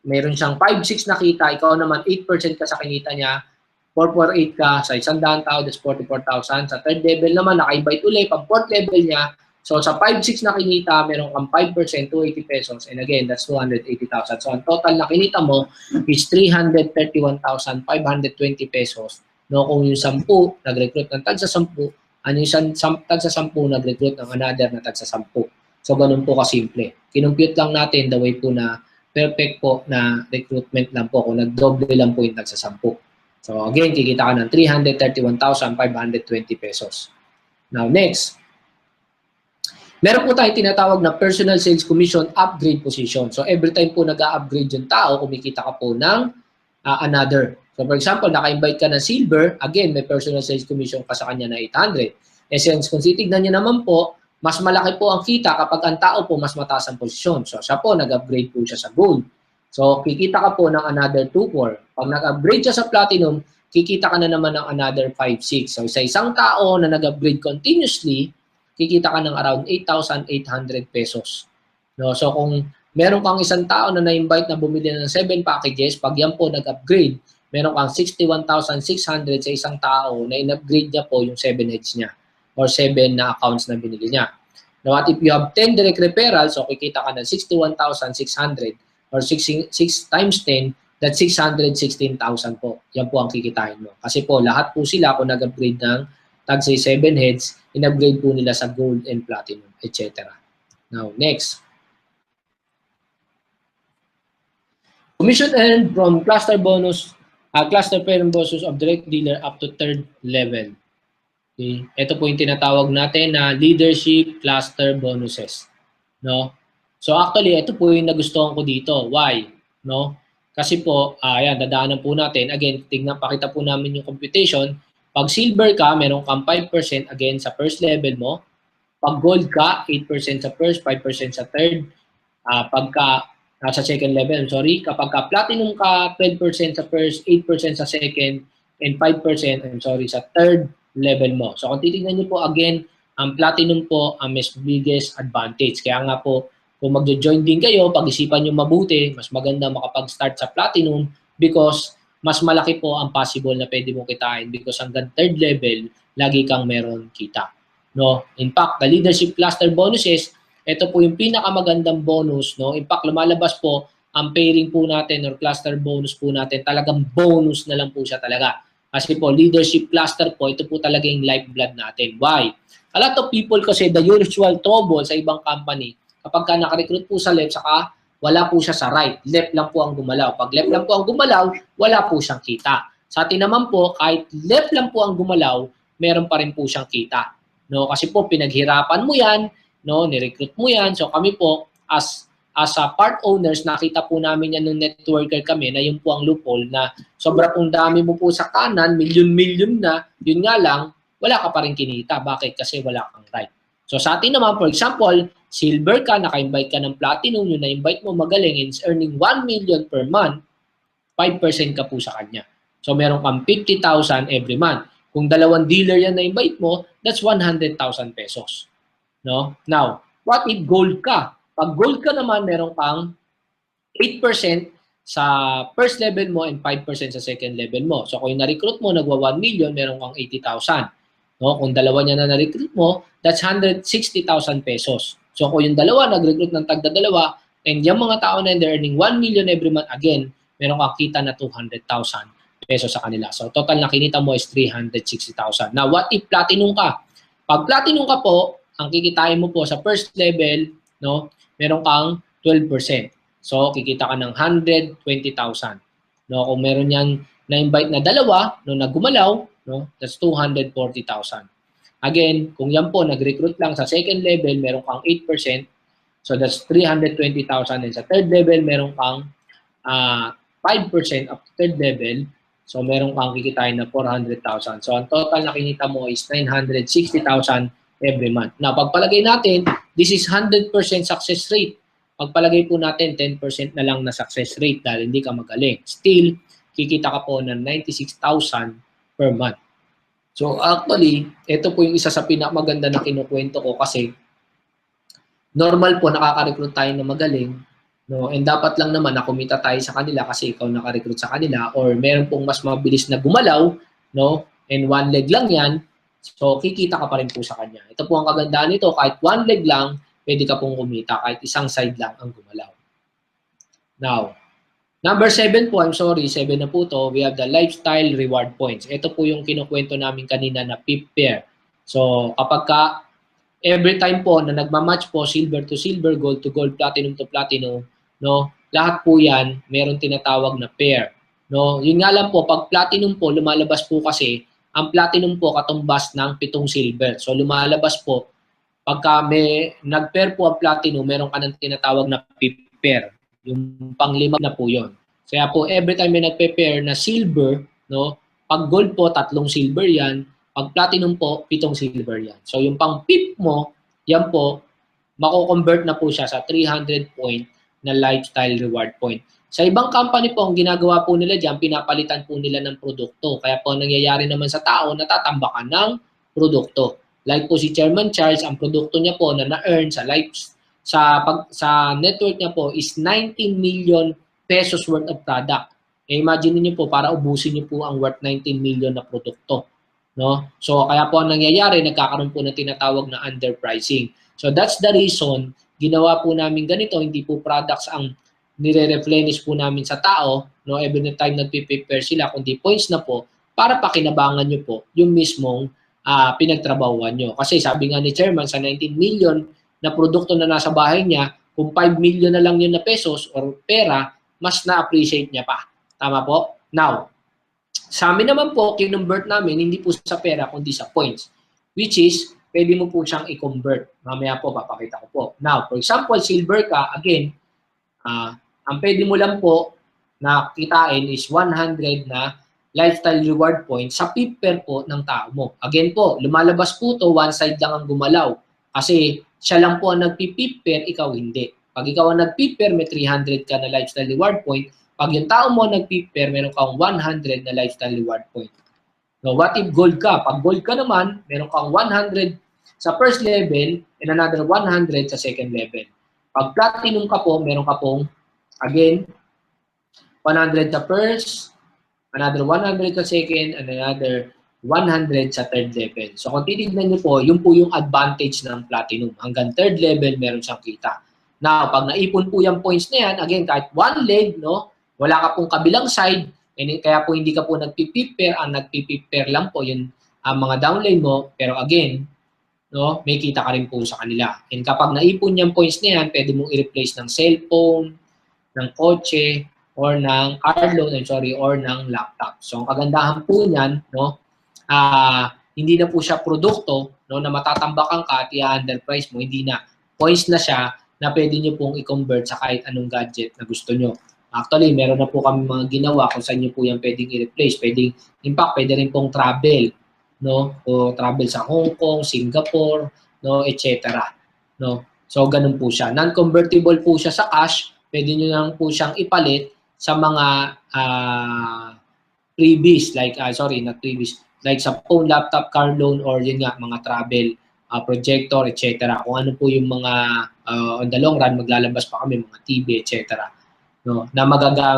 Meron siyang 5-6 na kita, ikaw naman 8% ka sa kinita niya, 448 ka, sa 100 tao, that's 44,000. Sa 3rd level naman, naka-invite ulit, pag 4th level niya, so sa 5-6 na kinita, meron kang 5%, 280 pesos. And again, that's 280,000. So ang total na kinita mo is 331,520 pesos. No, kung yung 10, nag-recruit ng tag sa 10, ano yung tag sa 10, nag-recruit ng another na tag sa 10. So ganun po kasimple. Kinumpute lang natin the way po na perfect po na recruitment lang po kung nag-double lang po yung tag sa 10. So again, kikita ka ng 331,520 pesos. Now next. Meron po tayong tinatawag na personal sales commission upgrade position. So every time po nag-upgrade yung tao, kumikita ka po ng another. So for example, naka-invite ka ng silver, again, may personal sales commission ka sa kanya na 800. Since kung titignan niyo naman po, mas malaki po ang kita kapag ang tao po mas mataas ang posisyon. So siya po, nag-upgrade po siya sa gold. So kikita ka po ng another 2-4. Pag nag-upgrade siya sa platinum, kikita ka na naman ng another 5-6. So sa isang tao na nag-upgrade continuously, kikita ka ng around 8,800 pesos. No? So kung meron kang isang tao na na-invite na bumili ng 7 packages, pag yan po nag-upgrade, meron kang 61,600 sa isang tao na in-upgrade niya po yung 7 heads niya or 7 na accounts na binili niya. Now, if you have 10 direct referrals, so kikita ka ng 61,600 or 6 times 10, that's 616,000 po. Yan po ang kikitain mo. Kasi po, lahat po sila kung nag-upgrade ng tag say 7 heads, in-upgrade po nila sa gold and platinum, etc. Now, next. Commission earned from cluster bonus, cluster parent bonus of direct dealer up to 3rd level. Okay. Ito po yung tinatawag natin na leadership cluster bonuses. No? So actually, ito po yung nagustuhan ko dito. Why? No? Kasi po, ayan, dadaanan po natin. Again, pakita po namin yung computation. Pag silver ka, meron kang 5% again sa first level mo. Pag gold ka, 8% sa first, 5% sa third. Sa second level, sorry. Kapag ka platinum ka, 12% sa first, 8% sa second, and 5%, sa third level mo. So kung titignan niyo po again, ang platinum po ang mas biggest advantage. Kaya nga po, kung magjo-join din kayo, pag-isipan nyo mabuti, mas maganda makapag-start sa platinum because mas malaki po ang possible na pwede mong kitain because hanggang 3rd level, lagi kang meron kita. No? In fact, the leadership cluster bonuses, ito po yung pinakamagandang bonus. No? In fact, lumalabas po ang pairing po natin or cluster bonus po natin, talagang bonus na lang po siya talaga. Kasi po, leadership cluster po, ito po talaga yung lifeblood natin. Why? A lot of people kasi the usual trouble sa ibang company, kapag ka naka-recruit po sa left, saka wala po siya sa right. Left lang po ang gumalaw. Pag left lang po ang gumalaw, wala po siyang kita. Sa atin naman po, kahit left lang po ang gumalaw, meron pa rin po siyang kita. No? Kasi po, pinaghirapan mo yan, no? Ni-recruit mo yan. So kami po, as part owners, nakita po namin yan ng networker kami na yun po ang loophole na sobra pong dami mo po sa kanan, milyon-milyon na, yun nga lang, wala ka pa rin kinita. Bakit? Kasi wala kang right. So sa atin naman, for example, silver ka, naka-invite ka ng platinum, yung na-invite mo magaling and is earning 1 million per month, 5% ka po sa kanya. So meron kang 50,000 every month. Kung 2 dealer yan na-invite mo, that's 100,000 pesos. No? Now, what if gold ka? Pag gold ka naman, meron kang 8% sa first level mo and 5% sa second level mo. So kung na-recruit mo, nagwa 1 million, meron kang 80,000. No? Kung dalawa niya na na-recruit mo, that's 160,000 pesos. So kung yung dalawa, nag-recruit ng tagda-dalawa, and yung mga tao na they're earning 1 million every month, again, meron kang kita na 200,000 pesos sa kanila. So total na kinita mo is 360,000. Now, what if platinum ka? Pag platinum ka po, ang kikitain mo po sa first level, no, meron kang 12%. So kikita ka ng 120,000. No, kung meron yang na-invite na dalawa, no, nagumalaw, no, that's 240,000. Again, kung yan po, nag-recruit lang sa second level, meron kang 8%. So, that's 320,000. And sa third level, meron kang 5% up to third level. So, meron kang kikitain na 400,000. So, ang total na kinita mo is 960,000 every month. Now, pagpalagay natin, this is 100% success rate. Pagpalagay po natin, 10% na lang na success rate dahil hindi ka magaling. Still, kikita ka po ng 96,000 per month. So actually, ito po yung isa sa pinakamaganda na kinukwento ko kasi normal po nakaka-recruit tayo na magaling, no? And dapat lang naman na kumita tayo sa kanila kasi ikaw naka-recruit sa kanila or meron pong mas mabilis na gumalaw, no? And one leg lang yan, so kikita ka pa rin po sa kanya. Ito po ang kagandahan nito, kahit one leg lang, pwede ka pong kumita kahit isang side lang ang gumalaw. Now, number 7 po, I'm sorry, 7 na po to, we have the lifestyle reward points. Ito po yung kinukwento namin kanina na PIP pair. So, kapag ka, every time po na nagmamatch po, silver to silver, gold to gold, platinum to platinum, no, lahat po yan, meron tinatawag na pair. No, yun nga lang po, pag platinum po, lumalabas po kasi, ang platinum po katumbas ng 7 silver. So, lumalabas po, pagka may nag-pair po ang platinum, meron ka ng tinatawag na PIP pair. Yung pang-5 na po yun. Kaya po, every time may nagpe-pair na silver, no, pag gold po, 3 silver yan. Pag platinum po, 7 silver yan. So, yung pang-PIP mo, yan po, mako-convert na po siya sa 300 point na lifestyle reward point. Sa ibang company po, ang ginagawa po nila dyan, pinapalitan po nila ng produkto. Kaya po, nangyayari naman sa tao, natatambakan ng produkto. Like po si Chairman Charles, ang produkto niya po na na-earn sa sa network niya po is 19 million pesos worth of product. Imagine niyo po, para ubusin niyo po ang worth 19 million na produkto. No? So, kaya po ang nangyayari, nagkakaroon po ng tinatawag na underpricing. So, that's the reason, ginawa po namin ganito, hindi po products ang nire-replenish po namin sa tao, no? Every time nagpiprepare sila, kundi points na po, para pakinabangan nyo po yung mismong pinagtrabahuan nyo. Kasi sabi nga ni Chairman, sa 19 million na produkto na nasa bahay niya, kung 5 million na lang yun na pesos or pera, mas na-appreciate niya pa. Tama po? Now, sa amin naman po, kinonvert namin, hindi po sa pera, kundi sa points. Which is, pwede mo po siyang i-convert. Mamaya po, papakita ko po. Now, for example, silver ka, again, ang pwede mo lang po na kitain is 100 na lifestyle reward points sa piper po ng tao mo. Again po, lumalabas po to, one side lang ang gumalaw. Kasi siya lang po ang nagpipiper, ikaw hindi. Pag ikaw ang nagpiper, may 300 ka na lifestyle reward point. Pag yung tao mo nagpiper, meron kang 100 na lifestyle reward point. No, what if gold ka? Pag gold ka naman, meron kang 100 sa first level and another 100 sa second level. Pag platinum ka po, meron ka pong, again, 100 sa first, another 100 sa second, and another 100 sa third level. So kung titignan nyo po, yun po yung advantage ng platinum. Hanggang third level, meron siyang kita. Now, pag naipon po yung points na yan, again, kahit one leg, no, wala ka pong kabilang side, and kaya po hindi ka po nagpipiper, ang nagpipiper lang po yung mga downline mo, pero again, no, may kita ka rin po sa kanila. And kapag naipon yung points na yan, pwede mong i-replace ng cellphone, ng kotse, or ng car loan, or ng laptop. So, ang kagandahan po niyan, no, hindi na po siya produkto, no, na matatambakan ka at i-underprice mo, hindi na. Points na siya na pwede nyo pong i-convert sa kahit anong gadget na gusto nyo. Actually, meron na po kami mga ginawa kung saan nyo po yung pwedeng i-replace. Pwedeng, in fact, pwede rin pong travel, no, o travel sa Hong Kong, Singapore, no, etc. No? So, ganun po siya. Non-convertible po siya sa cash, pwede nyo lang po siyang ipalit sa mga freebies, like, not freebies, like sa phone, laptop, car loan, or yun nga, mga travel, projector, etc. Kung ano po yung mga, on the long run, maglalabas pa kami, mga TV, etc. No? Na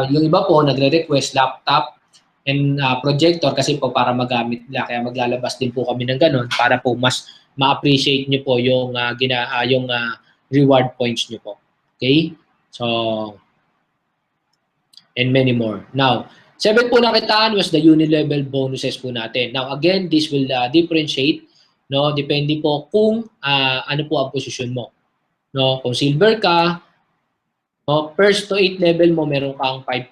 yung iba po, nagre-request laptop and projector kasi po para magamit nila. Kaya maglalabas din po kami ng ganun para po mas ma-appreciate nyo po yung, yung reward points nyo po. Okay? So, and many more. Now, 7 po nakitaan was the uni-level bonuses po natin. Now, again, this will differentiate, no? Depende po kung ano po ang posisyon mo. No? Kung silver ka, no, first to 8 level mo, meron kang 5%.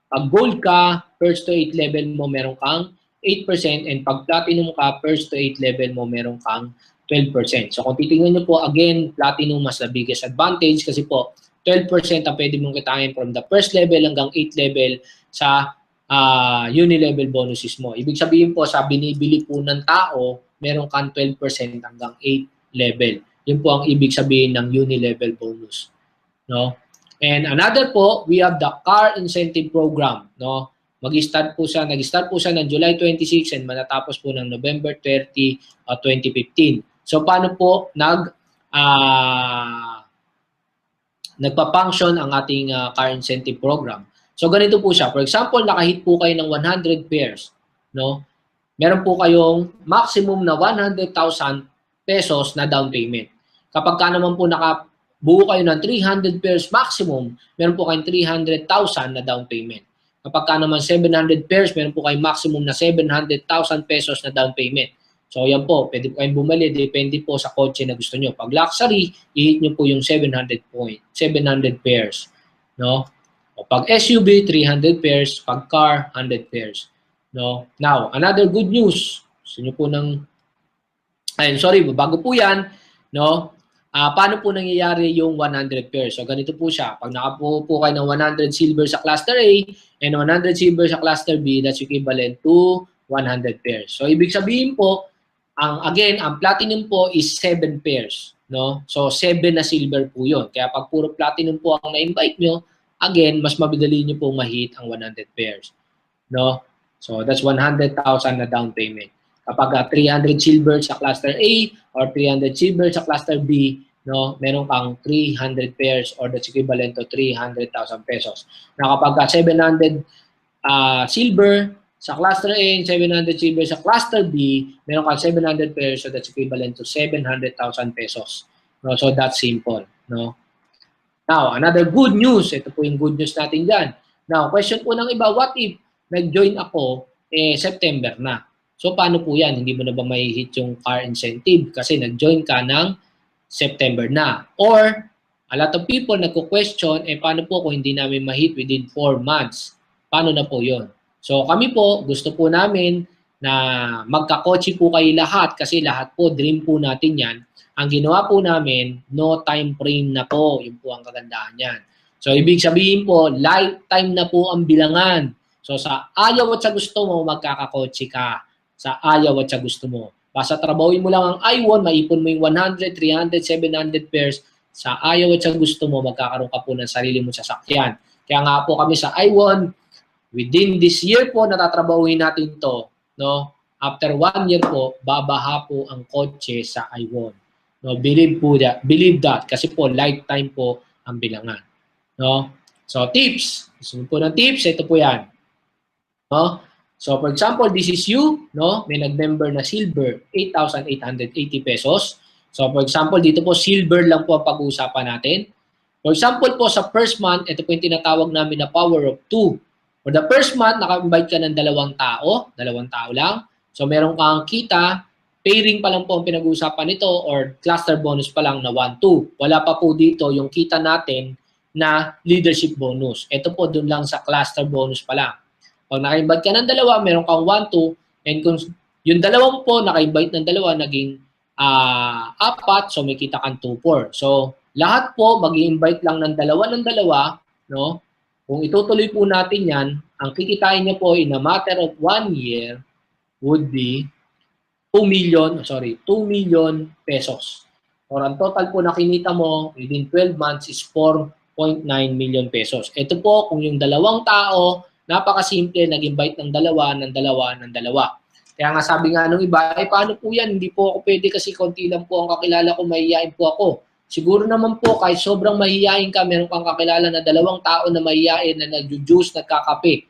Pag gold ka, first to 8 level mo, meron kang 8%. And pag platinum ka, first to 8 level mo, meron kang 12%. So, kung titingnan nyo po, again, platinum mas the biggest advantage kasi po, 12% ang pwede mong kitain from the first level hanggang 8 level sa uni-level bonuses mo. Ibig sabihin po, sa binibili po ng tao, meron kang 12% hanggang 8 level. Yun po ang ibig sabihin ng uni-level bonus. No? And another po, we have the car incentive program. No? Nag-start po siya ng July 26 and matatapos po ng November 30, 2015. So, paano po nagpa-function ang ating car incentive program? So, ganito po siya. For example, nakahit po kayo ng 100 pairs. No? Meron po kayong maximum na 100,000 pesos na down payment. Kapag ka naman po nakabuo kayo ng 300 pairs maximum, meron po kayong 300,000 na down payment. Kapag ka naman 700 pairs, meron po kayong maximum na 700,000 pesos na down payment. So, yan po. Pwede po kayong bumili. Depende po sa kotse na gusto nyo. Pag luxury, i-hit nyo po yung 700 pairs. No? O pag SUV, 300 pairs. Pag car, 100 pairs. No? Now, another good news. Gusto nyo po bago po yan, no? Paano po nangyayari yung 100 pairs? So, ganito po siya. Pag nakapuo po kayo ng 100 silver sa cluster A and 100 silver sa cluster B, that's equivalent to 100 pairs. So, ibig sabihin po, ang platinum po is 7 pairs. No? So, 7 na silver po yun. Kaya pag puro platinum po ang na-invite nyo, again, mas mabidali nyo po ma-hit ang 100 pairs. No? So, that's 100,000 na down payment. Kapag 300 silver sa cluster A or 300 silver sa cluster B, no, meron kang 300 pairs or that's equivalent to 300,000 pesos. Na kapag 700 silver sa cluster A and 700 silver sa cluster B, meron kang 700 pairs, so that's equivalent to 700,000 pesos. No, so that's simple, no. Now, another good news, ito po yung good news natin dyan. Now, question po ng iba, what if nag-join ako September na? So, paano po yan? Hindi mo na ba may hit yung car incentive kasi nag-join ka ng September na? Or, a lot of people nagko-question, paano po kung hindi namin ma-hit within 4 months? Paano na po yon? So, kami po, gusto po namin na magkakotse po kayo lahat kasi lahat po, dream po natin yan. Ang ginawa po namin, no time frame na po. Yun po ang kagandahan yan. So, ibig sabihin po, lifetime na po ang bilangan. So, sa ayaw at sa gusto mo, magkakakotse ka. Sa ayaw at sa gusto mo. Basta trabahuin mo lang ang I-1, maipon mo yung 100, 300, 700 pairs. Sa ayaw at sa gusto mo, magkakaroon ka po ng sarili mong sasakyan. Kaya nga po kami sa I-1, within this year po, natatrabahuin natin to. No? After 1 year po, babaha po ang kotse sa I-1. No, believe that kasi po lifetime po ang bilangan, no? So tips, gusto po ng tips, ito po 'yan. No? So for example, this is you, no? May nag-member na silver, 8,880 pesos. So for example, dito po silver lang po ang pag-uusapan natin. For example po sa first month, ito po yung tinatawag namin na power of 2. For the first month, naka-invite ka ng dalawang tao lang. So meron kang kita, pairing pa lang po ang pinag-uusapan nito or cluster bonus pa lang na 1-2. Wala pa po dito yung kita natin na leadership bonus. Ito po dun lang sa cluster bonus pa lang. Pag naka-invite ka ng dalawa, meron kang 1-2 and kung yung dalawang po naka-invite ng dalawa naging 4, so may kita kang 2-4. So lahat po mag-i-invite lang ng dalawa, no? Kung itutuloy po natin yan, ang kikitain niya po in a matter of 1 year would be 2 million pesos. Or ang total po na kinita mo within 12 months is 4.9 million pesos. Ito po kung yung dalawang tao, napakasimple, nag-invite ng dalawa. Kaya nga sabi nga nung iba, paano po yan? Hindi po ako pwede kasi konti lang po ang kakilala ko, mahihiyain po ako. Siguro naman po, kahit sobrang mahihiyain ka, meron kang kakilala na dalawang tao na mahihiyain na nag-juice, nagkakape.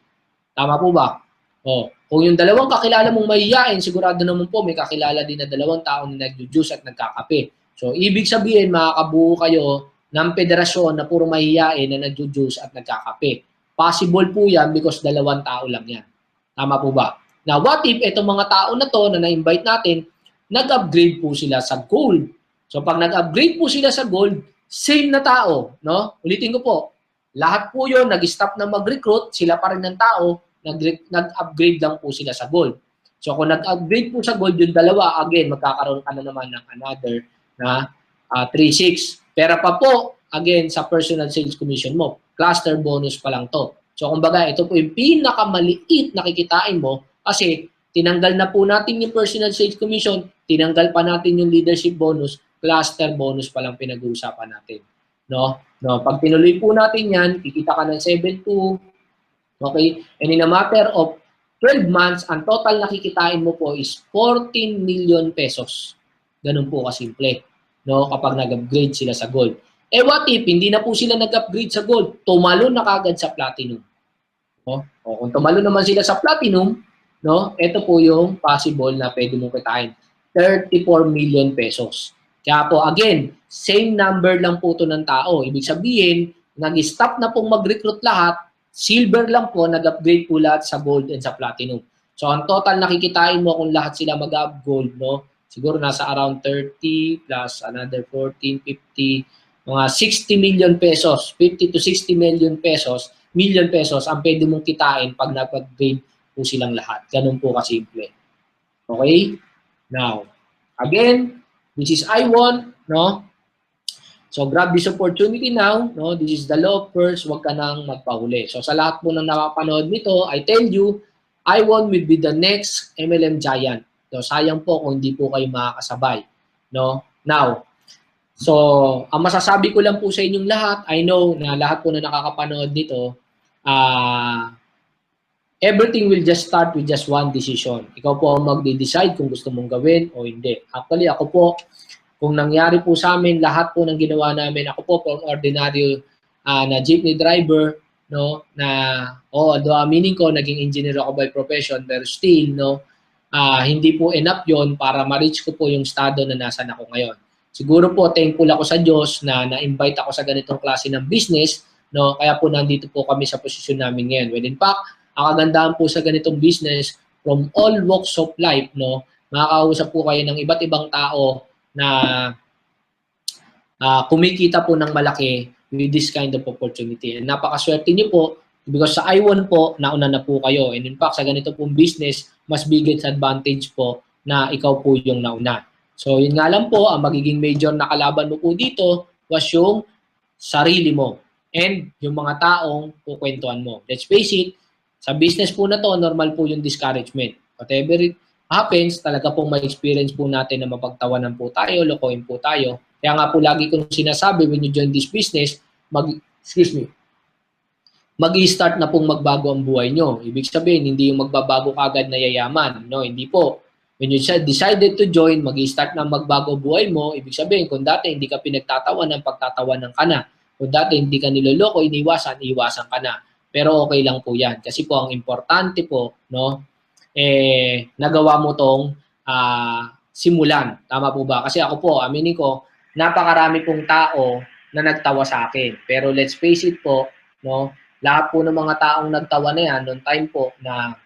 Tama po ba? O, kung yung dalawang kakilala mong mahihiyain, sigurado naman po may kakilala din na dalawang tao na nag-juice at nagkakape. So, ibig sabihin, makakabuo kayo ng federasyon na puro mahihiyain na nag-juice at nagkakape. Possible po yan because dalawang tao lang yan. Tama po ba? Now, what if itong mga tao na to na na-invite natin, nag-upgrade po sila sa gold. So, pag nag-upgrade po sila sa gold, same na tao. No? Ulitin ko po, lahat po yun, nag-stop na mag-recruit, sila pa rin ng tao, nag-upgrade lang po sila sa gold. So, kung nag-upgrade po sa gold yung dalawa, again, magkakaroon ka na naman ng another na 3-6. Pera pa po, again, sa personal sales commission mo. Cluster bonus pa lang to. So, kumbaga, ito po yung pinakamaliit na kikitain mo kasi tinanggal na po natin yung personal sales commission, tinanggal pa natin yung leadership bonus, cluster bonus pa lang pinag-uusapan natin. No? Pag tinuloy po natin yan, kikita ka ng 7-2. Okay? And in a matter of 12 months, ang total na kikitain mo po is 14 million pesos. Ganun po kasimple. No? Kapag nag-upgrade sila sa gold. What if hindi na po sila nag-upgrade sa gold? Tumalon na kagad sa platinum. No? O kung tumalon naman sila sa platinum, no? Ito po yung possible na pwede mong kitain. 34 million pesos. Kaya po, again, same number lang po ito ng tao. Ibig sabihin, nag-stop na pong mag-recruit lahat, silver lang po, nag-upgrade po lahat sa gold and sa platinum. So, ang total nakikitain mo kung lahat sila mag-up gold, no? Siguro nasa around 30 plus another 14, 50, mga 60 million pesos, 50 to 60 million pesos ang pwede mong kitain pag nag-upgrade po silang lahat. Ganun po kasimple. Okay? Now, again, this is I-1, no? So, grab this opportunity now, no? This is the law first, huwag ka nang magpahuli. So, sa lahat po ng nakapanood nito, I tell you, I-1 will be the next MLM giant. So, sayang po kung hindi po kayo makakasabay, no? Now, so, ang masasabi ko lang po sa inyong lahat, I know na lahat po na nakakapanood nito, everything will just start with just one decision. Ikaw po ang magde-decide kung gusto mong gawin o hindi. Actually, ako po, kung nangyari po sa amin, lahat po ng ginawa namin, ako po from ordinary na jeepney driver, no, na, although aminin ko, naging engineer ako by profession, pero still, no, hindi po enough yon para ma-reach ko po yung estado na nasan ako ngayon. Siguro po, thankful ako sa Diyos na na-invite ako sa ganitong klase ng business, no, kaya po nandito po kami sa posisyon namin ngayon. Well, in fact, ang kagandahan po sa ganitong business, from all walks of life, no, makakausap po kayo ng iba't ibang tao na kumikita po ng malaki with this kind of opportunity. And napakaswerte niyo po because sa I1 po, nauna na po kayo. And in fact, sa ganito pong business, mas biggest advantage po na ikaw po yung nauna. So, yun nga lang po, ang magiging major na kalaban mo po dito was yung sarili mo and yung mga taong kukwentuhan mo. Let's face it, sa business po na to, normal po yung discouragement. Whatever it happens, talaga pong may experience po natin na mapagtawanan po tayo, lokohin po tayo. Kaya nga po lagi kong sinasabi, when you join this business, mag-i-start na pong magbago ang buhay nyo. Ibig sabihin, hindi yung magbabago kagad na yayaman. No, hindi po. When you decided to join, mag-i-start na magbago buhay mo, ibig sabihin, kung dati hindi ka pinagtatawan pagtatawanan ka na. Kung dati hindi ka niloloko, iwasan ka na. Pero okay lang po yan. Kasi po, ang importante po, no, nagawa mo tong simulan. Tama po ba? Kasi ako po, aminin ko, napakarami pong tao na nagtawa sa akin. Pero let's face it po, no, lahat po ng mga taong nagtawa na yan, noong time po na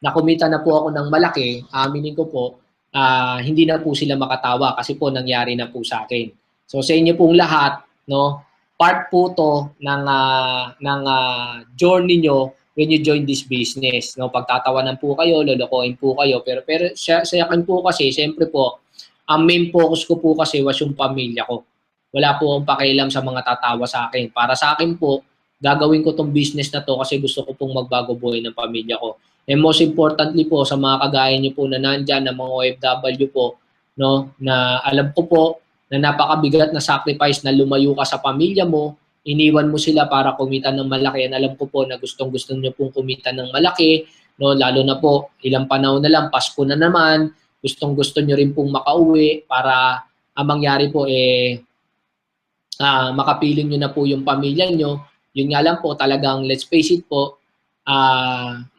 kumita na po ako ng malaki, aminin ko po, hindi na po sila makatawa kasi po nangyari na po sa akin. So sa inyo pong lahat, no, part po to ng journey nyo when you join this business. No, pagtatawanan po kayo, lolokohin po kayo, pero sa akin po kasi, siyempre po, ang main focus ko po kasi was yung pamilya ko. Wala po akong pakialam sa mga tatawa sa akin. Para sa akin po, gagawin ko tong business na to kasi gusto ko pong magbago buhay ng pamilya ko. And most importantly po, sa mga kagaya niyo po na nandyan, na mga OFW po, no, na alam ko po na napakabigat na sacrifice na lumayo ka sa pamilya mo, iniwan mo sila para kumita ng malaki. And alam ko po na gustong-gusto niyo pong kumita ng malaki, no, lalo na po, ilang panahon na lang, Pasko na naman, gustong-gusto niyo rin pong makauwi para ang mangyari po makapiling nyo na po yung pamilya nyo. Yun nga lang po, talagang let's face it po,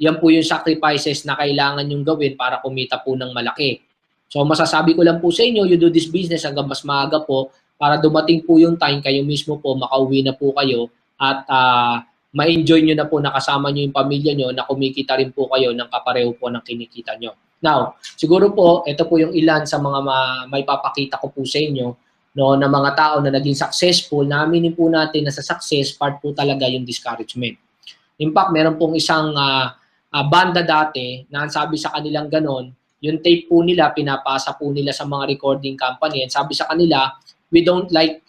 yan po yung sacrifices na kailangan nyong gawin para kumita po ng malaki. So masasabi ko lang po sa inyo, you do this business hanggang mas maaga po para dumating po yung time kayo mismo po makauwi na po kayo at ma-enjoy nyo na po nakasama nyo yung pamilya nyo na kumikita rin po kayo ng kapareho po ng kinikita nyo. Now, siguro po, ito po yung ilan sa mga may papakita ko po sa inyo, no, na mga tao na naging successful, na aminin po natin na sa success, part po talaga yung discouragement. In fact, meron pong isang banda dati na ang sabi sa kanilang ganon, yung tape po nila, pinapasa po nila sa mga recording company, and sabi sa kanila, we don't like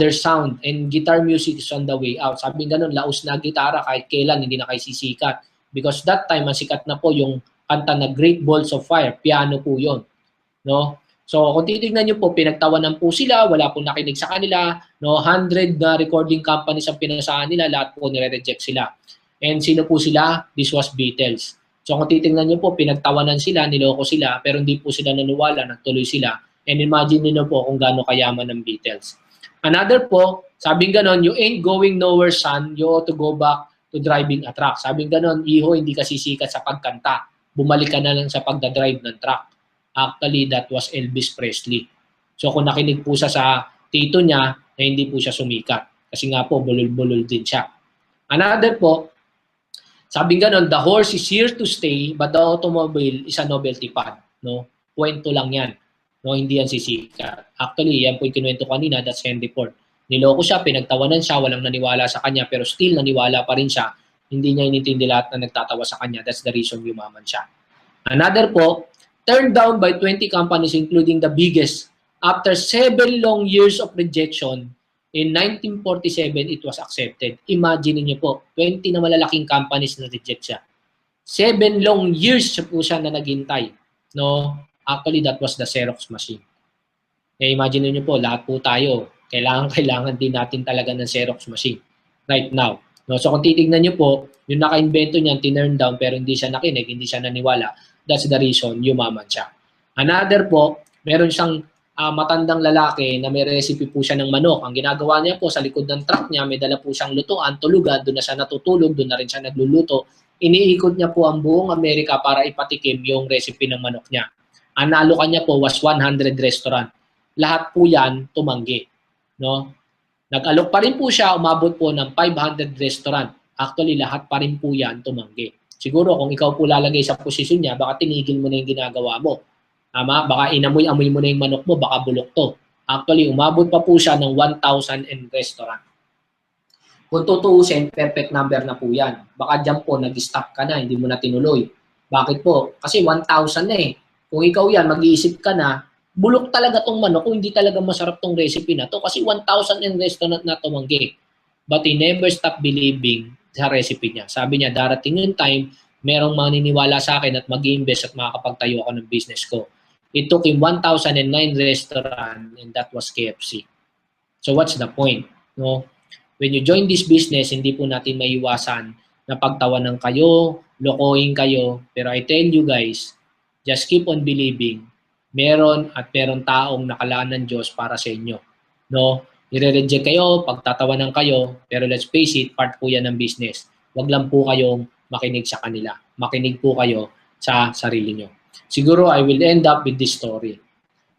their sound and guitar music is on the way out. Sabi ganon, laos na gitara kahit kailan, hindi na kayo sisikat. Because that time, ang sikat na po yung kanta na Great Balls of Fire, piano po yon, no? So, kung titignan nyo po, pinagtawanan po sila, wala po nakinig sa kanila, no, 100 na recording companies ang pinasahan nila, lahat po nire-reject sila. And sino po sila? This was Beatles. So, kung titignan nyo po, pinagtawanan sila, niloko sila, pero hindi po sila nanuwala, nagtuloy sila. And imagine niyo po kung gaano kayaman ng Beatles. Another po, sabing ganon, you ain't going nowhere, son, you ought to go back to driving a truck. Sabing ganon, iho, hindi ka sisikat sa pagkanta. Bumalik ka na lang sa pagdadrive ng truck. Actually, that was Elvis Presley. So kung nakinig po siya sa tito niya, na hindi po siya sumikat. Kasi nga po, bulol-bulol din siya. Another po, sabing ganon, the horse is here to stay, but the automobile is a novelty fad. No? Kwento lang yan. No? Hindi yan sisikat. Actually, yan po yung kinuwento kanina, that's Henry Ford. Niloko siya, pinagtawanan siya, walang naniwala sa kanya, pero still naniwala pa rin siya. Hindi niya inintindi lahat na nagtatawa sa kanya. That's the reason yumaman siya. Another po, turned down by 20 companies including the biggest. After 7 long years of rejection, in 1947, it was accepted. Imagine niyo po, 20 na malalaking companies na reject siya. 7 long years po siya na naghintay. No? Actually, that was the Xerox machine. Imagine niyo po, lahat po tayo, kailangan din natin talaga ng Xerox machine right now. No? So kung titignan nyo po, yung naka-invento niyan, tinurn down pero hindi siya nakinig, hindi siya naniwala. That's the reason yumaman siya. Another po, meron siyang matandang lalaki na may recipe po siya ng manok. Ang ginagawa niya po sa likod ng truck niya, may dala po siyang lutuan, tulugan, doon na siya natutulog, doon na rin siya nagluluto. Iniikot niya po ang buong Amerika para ipatikim yung recipe ng manok niya. Ang naalokan niya po was 100 restaurant. Lahat po yan tumanggi. No? Nag-alok pa rin po siya, umabot po ng 500 restaurant. Actually, lahat pa rin po yan tumanggi. Siguro kung ikaw po lalagay sa posisyon niya, baka tinigil mo na yung ginagawa mo. Tama? Baka inamoy-amoy mo na yung manok mo, baka bulok to. Actually, umabot pa po siya ng 1,000 and restaurant. Kung tutuusin, perfect number na po yan. Baka dyan po, nag-stop ka na, hindi mo na tinuloy. Bakit po? Kasi 1,000 na eh. Kung ikaw yan, mag-iisip ka na, bulok talaga tong manok kung hindi talaga masarap tong recipe na to kasi 1,000 and restaurant na tumanggi. But he never stopped believing sa recipe niya. Sabi niya, darating yung time, merong maniniwala sa akin at mag-invest at makakapagtayo ako ng business ko. It took him 1,009 restaurant and that was KFC. So what's the point? No? When you join this business, hindi po natin maiwasan na pagtawanan kayo, lokohin kayo. Pero I tell you guys, just keep on believing. Meron at meron taong nakalaan ng Diyos para sa inyo. No? I-reject kayo, pagtatawanan kayo, pero let's face it, part po yan ng business. Huwag lang po kayong makinig sa kanila. Makinig po kayo sa sarili nyo. Siguro I will end up with this story.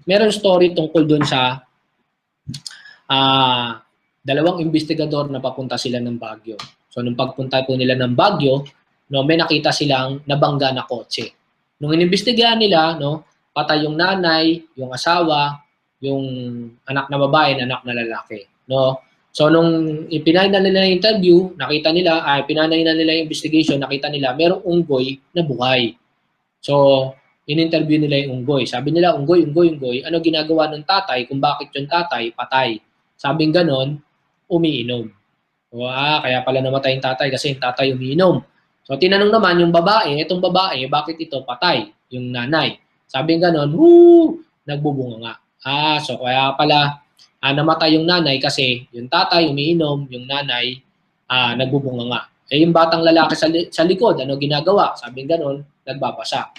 Meron story tungkol dun sa dalawang investigador na papunta sila ng Baguio. So nung pagpunta po nila ng Baguio, no, may nakita silang nabangga na kotse. Nung inimbestigahan nila, no, patay yung nanay, yung asawa, yung anak na babae, anak na lalaki, no? So nung ipinay na nila yung interview, nakita nila, pinanay na nila yung investigation, nakita nila merong unggoy na buhay. So in-interview nila yung unggoy. Sabi nila, unggoy, ano ginagawa ng tatay kung bakit yung tatay patay? Sabing ganon, umiinom. So, kaya pala namatay yung tatay kasi yung tatay umiinom. So tinanong naman yung babae, itong babae, bakit ito patay? Yung nanay. Sabing ganon, nagbubunga nga. So kaya pala namatay yung nanay kasi yung tatay umiinom, yung nanay nagbubunga nga. Yung batang lalaki sa likod, ano ginagawa? Sabing ganon, nagbabasa.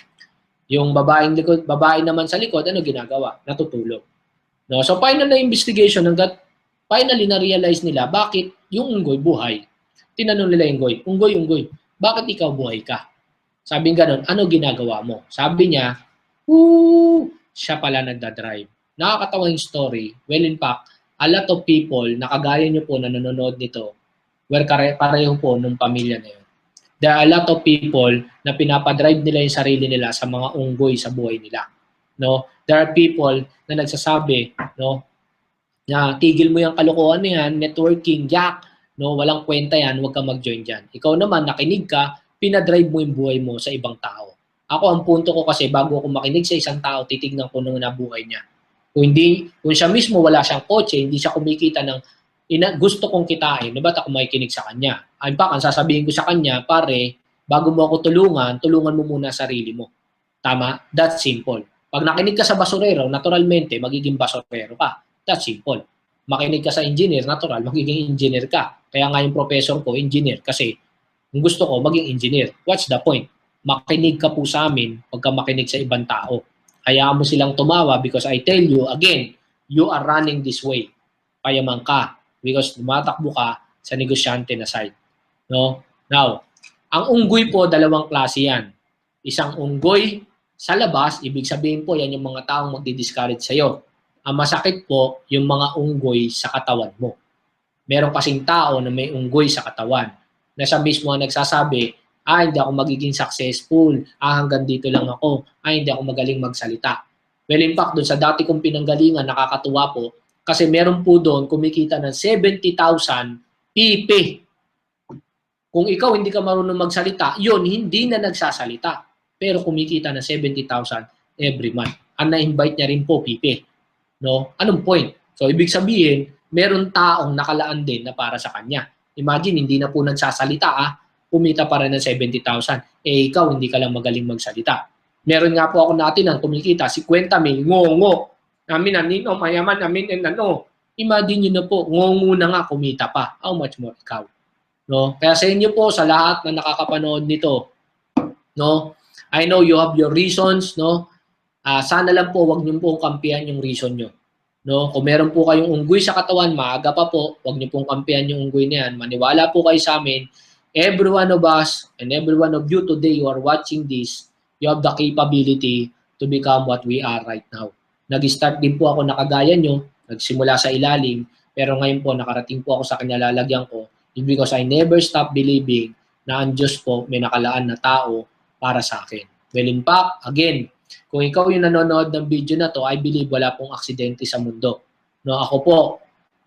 Yung babae naman sa likod, ano ginagawa? Natutulog. No? So final na investigation, hanggat finally na-realize nila bakit yung unggoy buhay. Tinanong nila yung unggoy, bakit ikaw buhay ka? Sabing ganon, ano ginagawa mo? Sabi niya, siya pala nagdadrive. Nakakatawa yung story. Well, in fact, a lot of people, nakagaya nyo po na nanonood nito, pareho po nung pamilya na yun. There are a lot of people na pinapadrive nila yung sarili nila sa mga unggoy sa buhay nila. No? There are people na nagsasabi, no, na tigil mo yung kalokohan na yan, networking, jack, no, walang kwenta yan, huwag kang mag-join dyan. Ikaw naman, nakinig ka, pinadrive mo yung buhay mo sa ibang tao. Ako, ang punto ko kasi, bago ako makinig sa isang tao, titignan ko nung nabuhay niya. Kung siya mismo wala siyang kotse, hindi siya kumikita ng gusto kong kitain, na ba't ako makikinig sa kanya? In fact, ang sasabihin ko sa kanya, pare, bago mo ako tulungan mo muna sarili mo. Tama? That's simple. Pag nakinig ka sa basurero, naturalmente, magiging basurero ka. That's simple. Makinig ka sa engineer, natural, magiging engineer ka. Kaya nga yung professor ko, engineer, kasi kung gusto ko, maging engineer. What's the point? Makinig ka po sa amin, huwag ka makinig sa ibang tao. Hayaan mo silang tumawa because I tell you, again, you are running this way. Payaman ka because tumatakbo ka sa negosyante na side. No? Now, ang unggoy po, dalawang klase yan. Isang unggoy sa labas, ibig sabihin po, yan yung mga taong magdi-discourage sa'yo. Ang masakit po, yung mga unggoy sa katawan mo. Meron kasing tao na may unggoy sa katawan na siya mismo ang nagsasabi, hindi ako magiging successful, hanggang dito lang ako, hindi ako magaling magsalita. Well, in fact, dun sa dati kong pinanggalingan, nakakatuwa po, kasi meron po doon kumikita ng 70,000 PP. Kung ikaw hindi ka marunong magsalita, yun, hindi na nagsasalita. Pero kumikita ng 70,000 every month. Ang na-invite niya rin po, PP. No? Anong point? So, ibig sabihin, meron taong nakalaan din na para sa kanya. Imagine, hindi na po nagsasalita, kumita pa rin ng 70,000. Ikaw, hindi ka lang magaling magsalita. Meron nga po ako natin ang kumikita, 50,000, ngongo. Namin, anino, mayaman, namin, and ano. Imagine nyo na po, ngongo na nga, kumita pa. How much more ikaw? No? Kaya sa inyo po, sa lahat na nakakapanood nito, no? I know you have your reasons, no? Sana lang po wag niyo pong kampihan yung reason nyo. No? Kung meron po kayong unggoy sa katawan, maaga pa po, wag niyo pong kampihan yung unggoy na yan. Maniwala po kayo sa amin. Every one of us and every one of you today who are watching this, you have the capability to become what we are right now. Nag-start din po ako na kagaya nyo, nagsimula sa ilalim, pero ngayon po nakarating po ako sa kinalalagyan ko because I never stop believing na ang Diyos po may nakalaan na tao para sa akin. Well, in fact, again, kung ikaw yung nanonood ng video na to, I believe wala pong aksidente sa mundo. No, ako po,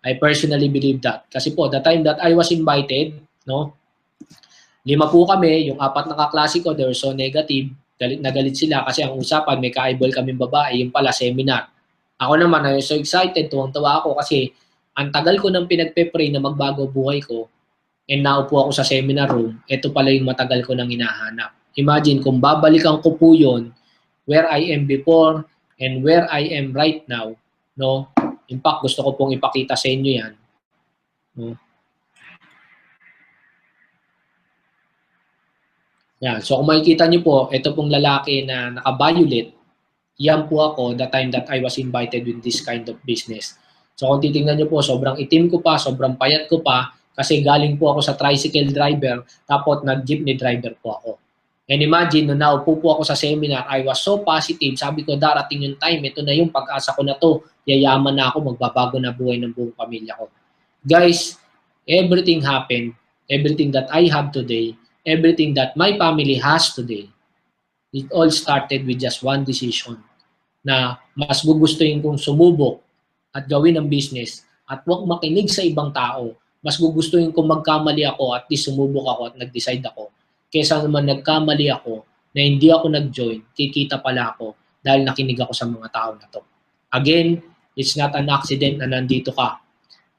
I personally believe that. Kasi po, the time that I was invited, no, 5 po kami, yung 4 na kaklase ko, they were so negative, galit na galit sila kasi ang usapan, may ka-eyeball kaming babae, yung pala seminar. Ako naman, I was so excited, tuwang-tawa ako kasi ang tagal ko nang pinagpe-pray na magbago buhay ko, and naupo ako sa seminar room, ito pala yung matagal ko nang hinahanap. Imagine, kung babalikan ko po yun, where I am before and where I am right now, no? In fact, gusto ko pong ipakita sa inyo yan. No? Yan. So kung makikita niyo po, ito pong lalaki na naka-violet, yan po ako the time that I was invited with this kind of business. So kung titingnan niyo po, sobrang itim ko pa, sobrang payat ko pa, kasi galing po ako sa tricycle driver, tapos nag-jeepney driver po ako. And imagine, nung naupo po ako sa seminar, I was so positive. Sabi ko, darating yung time, ito na yung pag-asa ko na to. Yayaman na ako, magbabago na buhay ng buong pamilya ko. Guys, everything happened. Everything that I have today, everything that my family has today, it all started with just one decision na mas gugustuhin kong sumubok at gawin ang business at huwag makinig sa ibang tao. Mas gugustuhin kong magkamali ako at least sumubok ako at nag-decide ako. Kesa naman nagkamali ako na hindi ako nag-join, kikita pala ako dahil nakinig ako sa mga tao na to. Again, it's not an accident na nandito ka.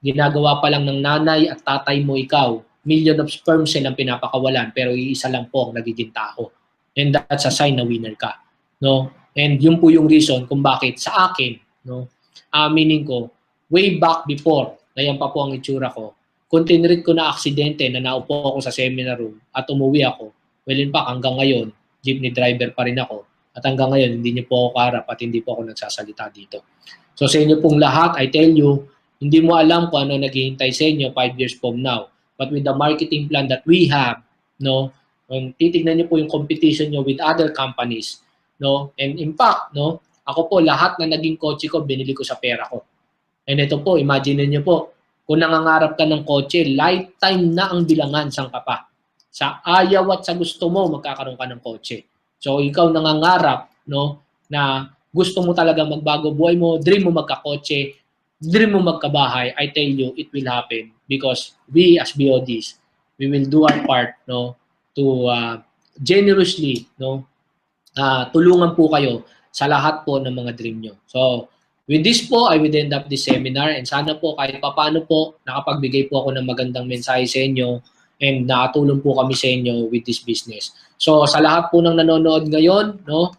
Ginagawa pa lang ng nanay at tatay mo ikaw. Million of sperm silang pinapakawalan pero iisa lang po ang nagiging tao. And that's a sign na winner ka. No? And yun po yung reason kung bakit sa akin, no? Meaning ko, way back before, na yan pa po ang itsura ko, kung tinreat ko na aksidente na naupo ako sa seminar room at umuwi ako, well in fact, hanggang ngayon, jeepney driver pa rin ako. At hanggang ngayon, hindi niyo po ako kaharap at hindi po ako nagsasalita dito. So sa inyo pong lahat, I tell you, hindi mo alam kung ano naghihintay sa inyo 5 years from now. But with the marketing plan that we have, no, titignan niyo po yung competition niyo with other companies, no? And in fact, no, ako po lahat na naging kotse ko binili ko sa pera ko. And ito po, imagine niyo po, kung nangangarap ka ng kotse, lifetime na ang bilangan sang ka pa. Sa ayaw at sa gusto mo, magkakaroon ka ng kotse. So ikaw nangangarap, no, na gusto mo talaga magbago buhay mo, dream mo magkakotse, dream mo magkabahay, I tell you, it will happen because we as BODs, we will do our part, no, to generously, no, tulungan po kayo sa lahat po ng mga dream nyo. So, with this po, I will end up this seminar and sana po kahit paano po nakapagbigay po ako ng magandang mensahe sa inyo and nakatulong po kami sa inyo with this business. So, sa lahat po ng nanonood ngayon, no,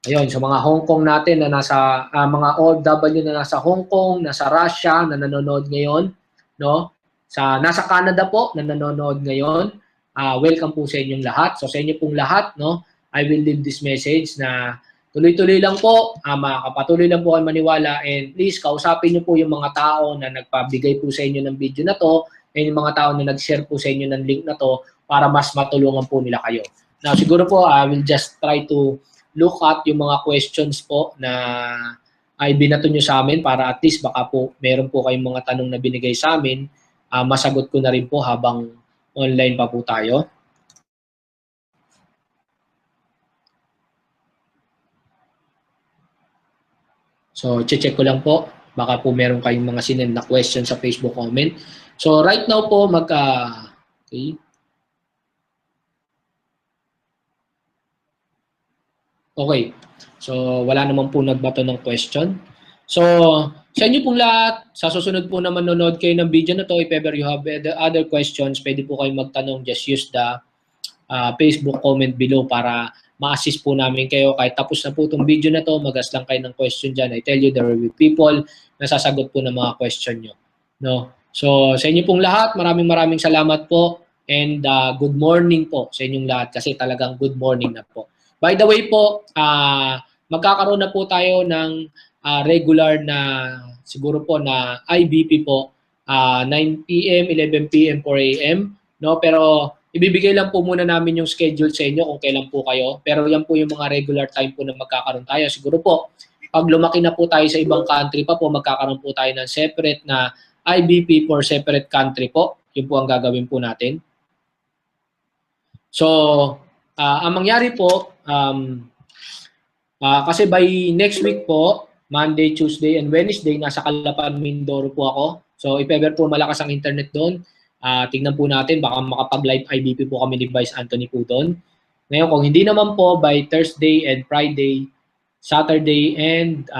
ayun, sa mga Hong Kong natin na nasa, mga OFW na nasa Hong Kong, nasa Russia, na nanonood ngayon, no, nasa Canada po, na nanonood ngayon, welcome po sa inyong lahat. So, sa inyo pong lahat, no, I will leave this message na tuloy-tuloy lang po, makakapatuloy lang po kayo maniwala and please kausapin niyo po yung mga tao na nagpabigay po sa inyo ng video na to and yung mga tao na nag-share po sa inyo ng link na to para mas matulungan po nila kayo. Now siguro po I will just try to look at yung mga questions po na ay binato nyo sa amin para at least baka po meron po kayong mga tanong na binigay sa amin, masagot ko na rin po habang online pa po tayo. So, check ko lang po. Baka po meron kayong mga sinend na question sa Facebook comment. So, right now po, okay. Okay. So, wala naman po nagbato ng question. So, sa inyo pong lahat, sa susunod po na manonood kayo ng video na to, if ever you have other questions, pwede po kayong magtanong. Just use the Facebook comment below para ma-assist po namin kayo. Kahit tapos na po itong video na to, mag-ask lang kayo ng question dyan. I tell you, there will be people na sasagot po ng mga question nyo. No? So sa inyo pong lahat, maraming salamat po and good morning po sa inyong lahat kasi talagang good morning na po. By the way po, magkakaroon na po tayo ng regular na siguro po na IBP po 9 p.m., 11 p.m., 4 a.m. No? Pero ibibigay lang po muna namin yung schedule sa inyo kung kailan po kayo. Pero yan po yung mga regular time po na magkakaroon tayo. Siguro po, pag lumaki na po tayo sa ibang country pa po, magkakaroon po tayo ng separate na IBP for separate country po. Yun po ang gagawin po natin. So, ang mangyari po, kasi by next week po, Monday, Tuesday, and Wednesday, nasa Calapan, Mindoro po ako. So, if ever po malakas ang internet doon, tignan po natin, baka makapag-live IBP po kami ni Vice Anthony po doon. Ngayon, kung hindi naman po, by Thursday and Friday, Saturday and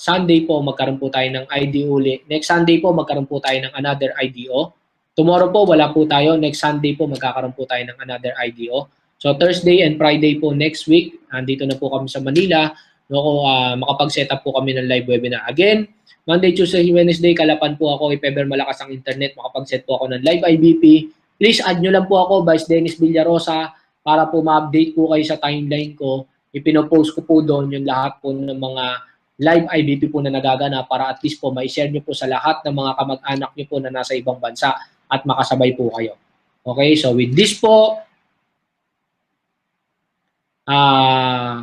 Sunday po, magkaroon po tayo ng IDO uli. Next Sunday po, magkaroon po tayo ng another IDO. Tomorrow po, wala po tayo. Next Sunday po, magkakaroon po tayo ng another IDO. So, Thursday and Friday po next week, andito na po kami sa Manila. No, makapag-set up po kami ng live webinar. Again, Monday, Tuesday, Wednesday, Calapan po ako. If ever malakas ang internet, makapag-set po ako ng live IBP. Please add nyo lang po ako, Vice Dennis Villarosa, para po ma-update po kayo sa timeline ko. Ipinopost ko po doon yung lahat po ng mga live IBP po na nagaganap para at least po ma-share nyo po sa lahat ng mga kamag-anak nyo po na nasa ibang bansa at makasabay po kayo. Okay, so with this po, I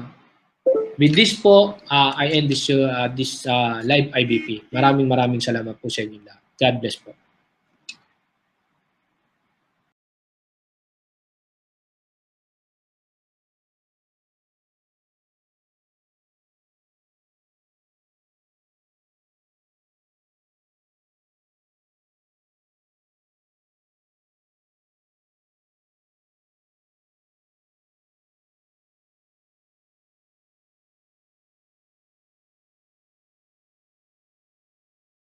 end this live IBP. Maraming salamat po sa inyo lahat. God bless po.